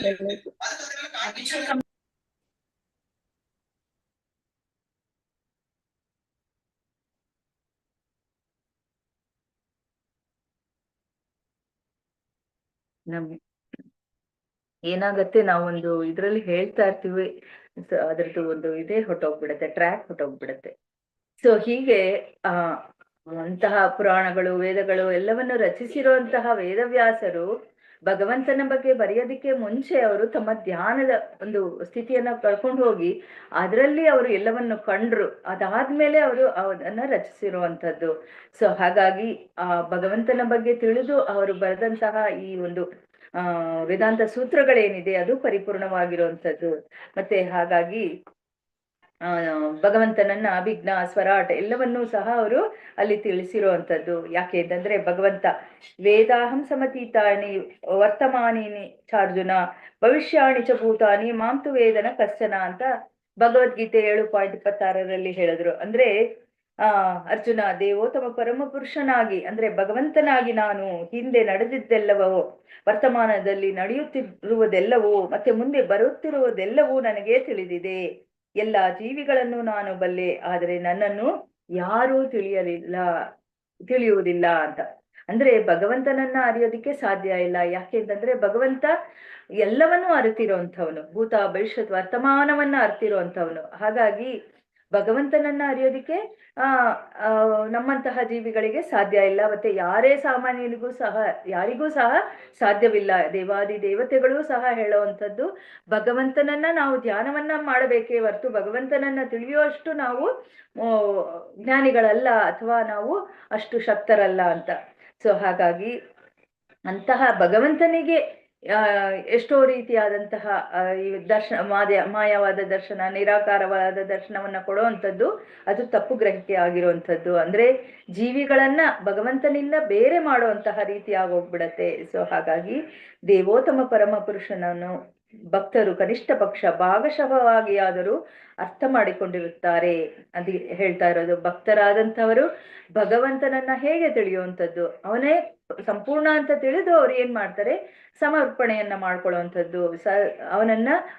ಏನಾಗತ್ತೆ, ನಾವೊಂದು ಇದ್ರಲ್ಲಿ ಹೇಳ್ತಾ ಇರ್ತೀವಿ, ಅದ್ರದ್ದು ಒಂದು ಇದೇ ಹೊಟ್ಟೋಗ್ಬಿಡತ್ತೆ, ಟ್ರ್ಯಾಕ್ ಹೊಟ್ಟೋಗ್ಬಿಡತ್ತೆ. ಸೊ ಹೀಗೆ ಅಂತಹ ಪುರಾಣಗಳು ವೇದಗಳು ಎಲ್ಲವನ್ನು ರಚಿಸಿರುವಂತಹ ವೇದವ್ಯಾಸರು ಭಗವಂತನ ಬಗ್ಗೆ ಬರೆಯೋದಿಕ್ಕೆ ಮುಂಚೆ ಅವರು ತಮ್ಮ ಧ್ಯಾನದ ಒಂದು ಸ್ಥಿತಿಯನ್ನ ಕಳ್ಕೊಂಡು ಹೋಗಿ ಅದರಲ್ಲಿ ಅವರು ಎಲ್ಲವನ್ನು ಕಂಡ್ರು. ಅದಾದ್ಮೇಲೆ ಅವರು ಅದನ್ನ ರಚಿಸಿರುವಂತದ್ದು. ಸೊ ಹಾಗಾಗಿ ಭಗವಂತನ ಬಗ್ಗೆ ತಿಳಿದು ಅವರು ಬರೆದಂತಹ ಈ ಒಂದು ವೇದಾಂತ ಸೂತ್ರಗಳೇನಿದೆ ಅದು ಪರಿಪೂರ್ಣವಾಗಿರುವಂತದ್ದು. ಮತ್ತೆ ಹಾಗಾಗಿ ಭಗವಂತನನ್ನ ಅಭಿಜ್ಞ ಸ್ವರಾಟ್ ಎಲ್ಲವನ್ನೂ ಸಹ ಅವರು ಅಲ್ಲಿ ತಿಳಿಸಿರುವಂತದ್ದು. ಯಾಕೆ ಅಂತಂದ್ರೆ ಭಗವಂತ ವೇದಾಹಂ ಸಮತೀತಾನಿ ವರ್ತಮಾನಿನಿ ಚಾರ್ಜುನ ಭವಿಷ್ಯಾಣಿ ಚ ಭೂತಾನಿ ಮಾಂತು ವೇದನ ಕಶ್ಚನ ಅಂತ ಭಗವದ್ಗೀತೆ 7.26 ಹೇಳಿದ್ರು. ಅಂದ್ರೆ ಅರ್ಜುನ, ದೇವೋತ್ತಮ ಪರಮ ಪುರುಷನಾಗಿ ಅಂದ್ರೆ ಭಗವಂತನಾಗಿ ನಾನು ಹಿಂದೆ ನಡೆದಿದ್ದೆಲ್ಲವೋ, ವರ್ತಮಾನದಲ್ಲಿ ನಡೆಯುತ್ತಿರುವುದೆಲ್ಲವೂ ಮತ್ತೆ ಮುಂದೆ ಬರುತ್ತಿರುವುದೆಲ್ಲವೂ ನನಗೆ ತಿಳಿದಿದೆ. ಎಲ್ಲ ಜೀವಿಗಳನ್ನು ನಾನು ಬಲ್ಲೆ, ಆದರೆ ನನ್ನನ್ನು ಯಾರೂ ತಿಳಿಯುವುದಿಲ್ಲ ಅಂತ. ಅಂದ್ರೆ ಭಗವಂತನನ್ನ ಅರಿಯೋದಿಕ್ಕೆ ಸಾಧ್ಯ ಇಲ್ಲ. ಯಾಕೆ ಅಂತಂದ್ರೆ ಭಗವಂತ ಎಲ್ಲವನ್ನೂ ಅರಿತಿರುವಂಥವನು, ಭೂತ ಭವಿಷ್ಯತ್ ವರ್ತಮಾನವನ್ನ ಅರಿತಿರುವಂಥವನು. ಹಾಗಾಗಿ ಭಗವಂತನನ್ನ ಅರಿಯೋದಿಕ್ಕೆ ಆ ಆ, ನಮ್ಮಂತಹ ಜೀವಿಗಳಿಗೆ ಸಾಧ್ಯ ಇಲ್ಲ. ಮತ್ತೆ ಯಾರೇ ಸಾಮಾನ್ಯನಿಗೂ ಸಹ ಯಾರಿಗೂ ಸಹ ಸಾಧ್ಯವಿಲ್ಲ. ದೇವಾದಿ ದೇವತೆಗಳು ಸಹ ಹೇಳುವಂಥದ್ದು ಭಗವಂತನನ್ನ ನಾವು ಧ್ಯಾನವನ್ನ ಮಾಡಬೇಕೇ ಹೊರತು ಭಗವಂತನನ್ನ ತಿಳಿಯುವಷ್ಟು ನಾವು ಆ, ಜ್ಞಾನಿಗಳಲ್ಲ ಅಥವಾ ನಾವು ಅಷ್ಟು ಶಕ್ತರಲ್ಲ ಅಂತ. ಸೊ ಹಾಗಾಗಿ ಅಂತಹ ಭಗವಂತನಿಗೆ ಎಷ್ಟೋ ರೀತಿಯಾದಂತಹ ಈ ಮಾಯವಾದ ದರ್ಶನ, ನಿರಾಕಾರವಾದ ದರ್ಶನವನ್ನ ಕೊಡುವಂಥದ್ದು ಅದು ತಪ್ಪು ಗ್ರಹಿಕೆ ಆಗಿರುವಂಥದ್ದು. ಅಂದ್ರೆ ಜೀವಿಗಳನ್ನ ಭಗವಂತನಿಂದ ಬೇರೆ ಮಾಡುವಂತಹ ರೀತಿ ಆಗೋಗ್ಬಿಡತ್ತೆ. ಸೊ ಹಾಗಾಗಿ ದೇವೋತ್ತಮ ಪರಮ ಪುರುಷನನ್ನು ಭಕ್ತರು ಕನಿಷ್ಠ ಪಕ್ಷ ಭಾಗಶಃವಾಗಿ ಆದರೂ ಅರ್ಥ ಮಾಡಿಕೊಂಡಿರುತ್ತಾರೆ ಅದು ಹೇಳ್ತಾ ಇರೋದು. ಭಕ್ತರಾದಂಥವರು ಭಗವಂತನನ್ನ ಹೇಗೆ ತಿಳಿಯುವಂಥದ್ದು, ಅವನೇ ಸಂಪೂರ್ಣ ಅಂತ ತಿಳಿದು ಅವ್ರು ಏನ್ ಮಾಡ್ತಾರೆ, ಸಮರ್ಪಣೆಯನ್ನ ಮಾಡ್ಕೊಳ್ಳುವಂಥದ್ದು,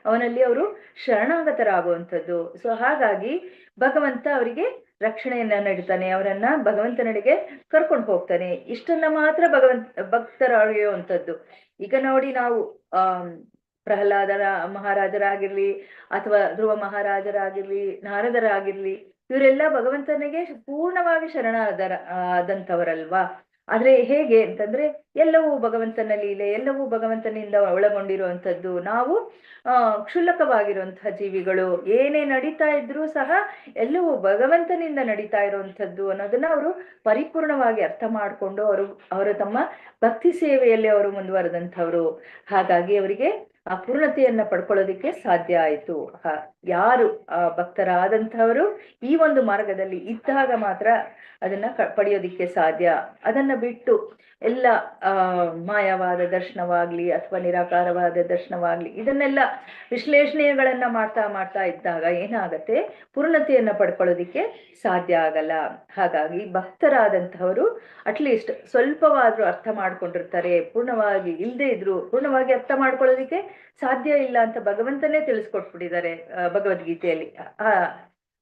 ಅವನಲ್ಲಿ ಅವರು ಶರಣಾಗತರಾಗುವಂಥದ್ದು. ಸೊ ಹಾಗಾಗಿ ಭಗವಂತ ಅವರಿಗೆ ರಕ್ಷಣೆಯನ್ನ ನೀಡ್ತಾನೆ, ಅವರನ್ನ ಭಗವಂತನಡೆಗೆ ಕರ್ಕೊಂಡು ಹೋಗ್ತಾನೆ. ಇಷ್ಟನ್ನ ಮಾತ್ರ ಭಕ್ತರಾಗಿರುವಂಥದ್ದು. ಈಗ ನೋಡಿ ನಾವು ಪ್ರಹ್ಲಾದರ ಮಹಾರಾಜರಾಗಿರ್ಲಿ ಅಥವಾ ಧ್ರುವ ಮಹಾರಾಜರಾಗಿರ್ಲಿ ನಾರದರಾಗಿರ್ಲಿ ಇವರೆಲ್ಲ ಭಗವಂತನಿಗೆ ಪೂರ್ಣವಾಗಿ ಆದಂಥವರಲ್ವಾ. ಆದ್ರೆ ಹೇಗೆ ಅಂತಂದ್ರೆ ಎಲ್ಲವೂ ಭಗವಂತನ ಲೀಲೆ, ಎಲ್ಲವೂ ಭಗವಂತನಿಂದ ಒಳಗೊಂಡಿರುವಂಥದ್ದು. ನಾವು ಕ್ಷುಲ್ಲಕವಾಗಿರುವಂತಹ ಜೀವಿಗಳು, ಏನೇ ನಡೀತಾ ಇದ್ರೂ ಸಹ ಎಲ್ಲವೂ ಭಗವಂತನಿಂದ ನಡೀತಾ ಇರುವಂಥದ್ದು ಅನ್ನೋದನ್ನ ಅವರು ಪರಿಪೂರ್ಣವಾಗಿ ಅರ್ಥ ಮಾಡಿಕೊಂಡು ಅವರು ತಮ್ಮ ಭಕ್ತಿ ಸೇವೆಯಲ್ಲಿ ಅವರು ಮುಂದುವರೆದಂಥವ್ರು. ಹಾಗಾಗಿ ಅವರಿಗೆ ಆ ಪೂರ್ಣತೆಯನ್ನ ಪಡ್ಕೊಳ್ಳೋದಿಕ್ಕೆ ಸಾಧ್ಯ ಆಯಿತು. ಯಾರು ಆ ಭಕ್ತರಾದಂಥವರು ಈ ಒಂದು ಮಾರ್ಗದಲ್ಲಿ ಇದ್ದಾಗ ಮಾತ್ರ ಅದನ್ನ ಪಡೆಯೋದಿಕ್ಕೆ ಸಾಧ್ಯ. ಅದನ್ನ ಬಿಟ್ಟು ಎಲ್ಲ ಮಾಯವಾದ ದರ್ಶನವಾಗ್ಲಿ ಅಥವಾ ನಿರಾಕಾರವಾದ ದರ್ಶನವಾಗ್ಲಿ ಇದನ್ನೆಲ್ಲ ವಿಶ್ಲೇಷಣೆಗಳನ್ನ ಮಾಡ್ತಾ ಇದ್ದಾಗ ಏನಾಗತ್ತೆ, ಪೂರ್ಣತೆಯನ್ನ ಪಡ್ಕೊಳ್ಳೋದಿಕ್ಕೆ ಸಾಧ್ಯ ಆಗಲ್ಲ. ಹಾಗಾಗಿ ಭಕ್ತರಾದಂಥವರು ಅಟ್ಲೀಸ್ಟ್ ಸ್ವಲ್ಪವಾದ್ರೂ ಅರ್ಥ ಮಾಡ್ಕೊಂಡಿರ್ತಾರೆ. ಪೂರ್ಣವಾಗಿ ಇಲ್ಲದೆ ಇದ್ರು ಪೂರ್ಣವಾಗಿ ಅರ್ಥ ಮಾಡ್ಕೊಳ್ಳೋದಿಕ್ಕೆ ಸಾಧ್ಯ ಇಲ್ಲ ಅಂತ ಭಗವಂತನೇ ತಿಳಿಸ್ಕೊಟ್ಬಿಟ್ಟಿದ್ದಾರೆ ಭಗವದ್ಗೀತೆಯಲ್ಲಿ.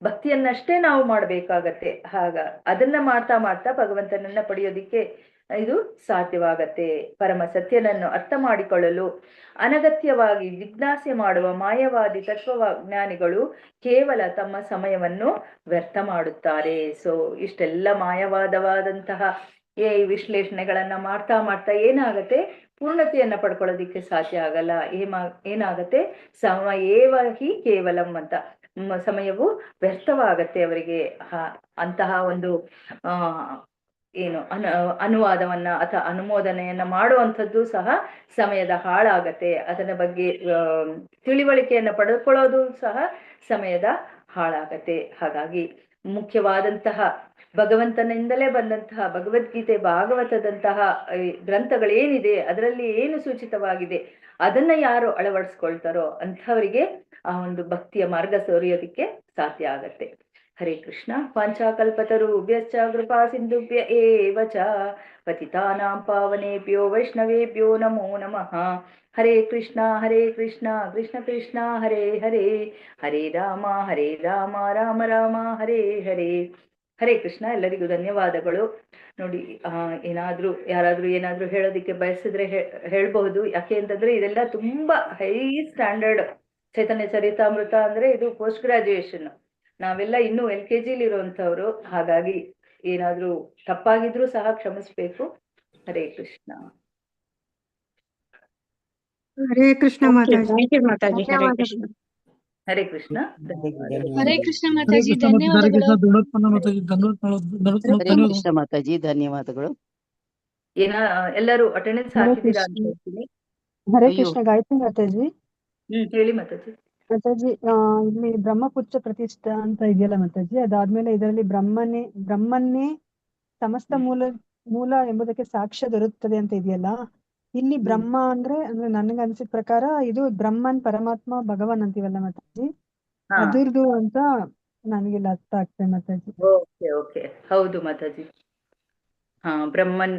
ಭಕ್ತಿಯನ್ನಷ್ಟೇ ನಾವು ಮಾಡ್ಬೇಕಾಗತ್ತೆ. ಅದನ್ನ ಮಾಡ್ತಾ ಭಗವಂತನನ್ನ ಪಡೆಯೋದಿಕ್ಕೆ ಇದು ಸಾಧ್ಯವಾಗತ್ತೆ. ಪರಮ ಸತ್ಯನನ್ನು ಅರ್ಥ ಮಾಡಿಕೊಳ್ಳಲು ಅನಗತ್ಯವಾಗಿ ಜಿಜ್ಞಾಸೆ ಮಾಡುವ ಮಾಯವಾದಿ ತತ್ವಜ್ಞಾನಿಗಳು ಕೇವಲ ತಮ್ಮ ಸಮಯವನ್ನು ವ್ಯರ್ಥ ಮಾಡುತ್ತಾರೆ. ಸೊ ಇಷ್ಟೆಲ್ಲ ಮಾಯವಾದವಾದಂತಹ ವಿಶ್ಲೇಷಣೆಗಳನ್ನ ಮಾಡ್ತಾ ಏನಾಗತ್ತೆ, ಪೂರ್ಣತೆಯನ್ನ ಪಡ್ಕೊಳ್ಳೋದಿಕ್ಕೆ ಸಾಧ್ಯ ಆಗಲ್ಲ. ಏನಾಗತ್ತೆ, ಸಮಯೇವ ಹಿ ಕೇವಲಂ ಅಂತ, ಸಮಯವು ವ್ಯರ್ಥವಾಗತ್ತೆ ಅವರಿಗೆ. ಅಂತಹ ಒಂದು ಅನುವಾದವನ್ನ ಅಥವಾ ಅನುಮೋದನೆಯನ್ನ ಮಾಡುವಂಥದ್ದು ಸಹ ಸಮಯದ ಹಾಳಾಗತ್ತೆ. ಅದರ ಬಗ್ಗೆ ತಿಳಿವಳಿಕೆಯನ್ನ ಪಡೆದುಕೊಳ್ಳೋದು ಸಹ ಸಮಯದ ಹಾಳಾಗತ್ತೆ. ಹಾಗಾಗಿ ಮುಖ್ಯವಾದಂತಹ ಭಗವಂತನಿಂದಲೇ ಬಂದಂತಹ ಭಗವದ್ಗೀತೆ, ಭಾಗವತದಂತಹ ಗ್ರಂಥಗಳೇನಿದೆ ಅದರಲ್ಲಿ ಏನು ಸೂಚಿತವಾಗಿದೆ ಅದನ್ನ ಯಾರು ಅಳವಡಿಸ್ಕೊಳ್ತಾರೋ ಅಂಥವರಿಗೆ ಆ ಒಂದು ಭಕ್ತಿಯ ಮಾರ್ಗ ಸೋರಿಯೋದಿಕ್ಕೆ ಸಾಧ್ಯ ಆಗತ್ತೆ. ಹರೇ ಕೃಷ್ಣ. ಪಾಂಚಾಕಲ್ಪತರುಭ್ಯಶ್ಚ ಕೃಪಾ ಸಿಂಧುಭ್ಯ ಏವ ಚ ಪತಿತಾನಾಂ ಪಾವನೇಭ್ಯೋ ವೈಷ್ಣವೇಭ್ಯೋ ನಮೋ ನಮಃ. ಹರೇ ಕೃಷ್ಣ ಕೃಷ್ಣ ಕೃಷ್ಣ ಹರೇ ಹರೇ, ಹರೇ ರಾಮ ರಾಮ ರಾಮ ಹರೇ ಹರೇ. ಹರೇ ಕೃಷ್ಣ. ಎಲ್ಲರಿಗೂ ಧನ್ಯವಾದಗಳು. ನೋಡಿ, ಯಾರಾದ್ರೂ ಏನಾದ್ರೂ ಹೇಳೋದಿಕ್ಕೆ ಬಯಸಿದ್ರೆ ಹೇಳ್ಬಹುದು. ಯಾಕೆ ಅಂತಂದ್ರೆ ಇದೆಲ್ಲ ತುಂಬಾ ಹೈ ಸ್ಟ್ಯಾಂಡರ್ಡ್. ಚೈತನ್ಯ ಚರಿತಾಮೃತ ಅಂದ್ರೆ ಇದು ಪೋಸ್ಟ್ ಗ್ರಾಜುಯೇಷನ್, ನಾವೆಲ್ಲ ಇನ್ನೂ LKG ಇರುವಂತವ್ರು. ಹಾಗಾಗಿ ಏನಾದ್ರೂ ತಪ್ಪಾಗಿದ್ರೂ ಸಹ ಕ್ಷಮಿಸ್ಬೇಕು. ಹರೇ ಕೃಷ್ಣ. ಹರೇ ಕೃಷ್ಣ ಮಾತಾಜಿ. ಥ್ಯಾಂಕ್ ಯು ಮಾತಾಜಿ. ಹರೇ ಕೃಷ್ಣ. ಹರೇ ಕೃಷ್ಣ. ಹರೇ ಕೃಷ್ಣ ಮಾತಾಜಿ, ಧನ್ಯವಾದಗಳು. ಹರೇ ಕೃಷ್ಣ ಮಾತಾಜಿ, ಧನ್ಯವಾದಗಳು. ಎಲ್ಲರೂ ಅಟೆಂಡೆನ್ಸ್ ಹಾಕಿದ್ದೀರಾ ಅಂತ ಹೇಳ್ತೀನಿ. ಹರೇ ಅಯ್ಯೋ. ಕೃಷ್ಣ. ಗಾಯತ್ರಿ ಮಾತಾಜಿ. ಹೇಳಿ ಮಾತಾಜಿ. ಮಾತಾಜಿ, ಇಲ್ಲಿ ಬ್ರಹ್ಮಪುತ್ರ ಪ್ರತಿಷ್ಠಾ ಅಂತ ಇದೆಯಲ್ಲ ಮಾತಾಜಿ, ಅದಾದ್ಮೇಲೆ ಇದರಲ್ಲಿ ಬ್ರಹ್ಮನ್ನೇ ಸಮಸ್ತ ಮೂಲ ಎಂಬುದಕ್ಕೆ ಸಾಕ್ಷ್ಯ ದೊರೆಯುತ್ತದೆ ಅಂತ ಇದೆಯಲ್ಲ, ಇಲ್ಲಿ ಬ್ರಹ್ಮ ಅಂದ್ರೆ ನನ್ಗೆ ಅನ್ಸಿದ ಪ್ರಕಾರ ಇದು ಬ್ರಹ್ಮನ್ ಪರಮಾತ್ಮ ಭಗವಾನ್ ಅಂತೀವಲ್ಲ ಮಾತಾಜಿ, ಅದುರ್ದು ಅಂತ ನನಗೆಲ್ಲ ಅರ್ಥ ಆಗ್ತದೆ ಮಾತಾಜಿ. ಓಕೆ, ಹೌದು ಮಾತಾಜಿ. ಬ್ರಹ್ಮನ್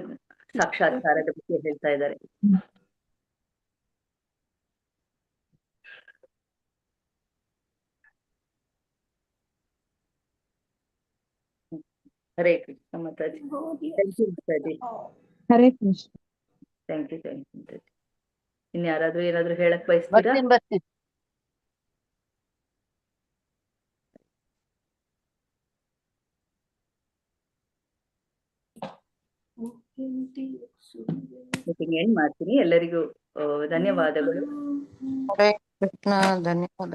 ಸಾಕ್ಷಾತ್ಕಾರದ ಬಗ್ಗೆ ಹೇಳ್ತಾ ಇದ್ದಾರೆ. ಹರೇ ಕೃಷ್ಣ ಮಾತಾಜಿ. ಥ್ಯಾಂಕ್ ಯು ಮಾತಾಜಿ. ಹರೇ ಕೃಷ್ಣ. ಥ್ಯಾಂಕ್ ಯು ಮಾತಾಜಿ. ಇನ್ಯಾರಾದ್ರೂ ಏನಾದ್ರೂ ಹೇಳಕ್ ಬಯಸ್ತೀರಾ? ಬರ್ತೀನಿ. ಮೀಟಿಂಗ್ ಎಂಡ್ ಮಾಡ್ತೀನಿ. ಎಲ್ಲರಿಗೂ ಧನ್ಯವಾದಗಳು. ಹರೇ ಕೃಷ್ಣ, ಧನ್ಯವಾದ.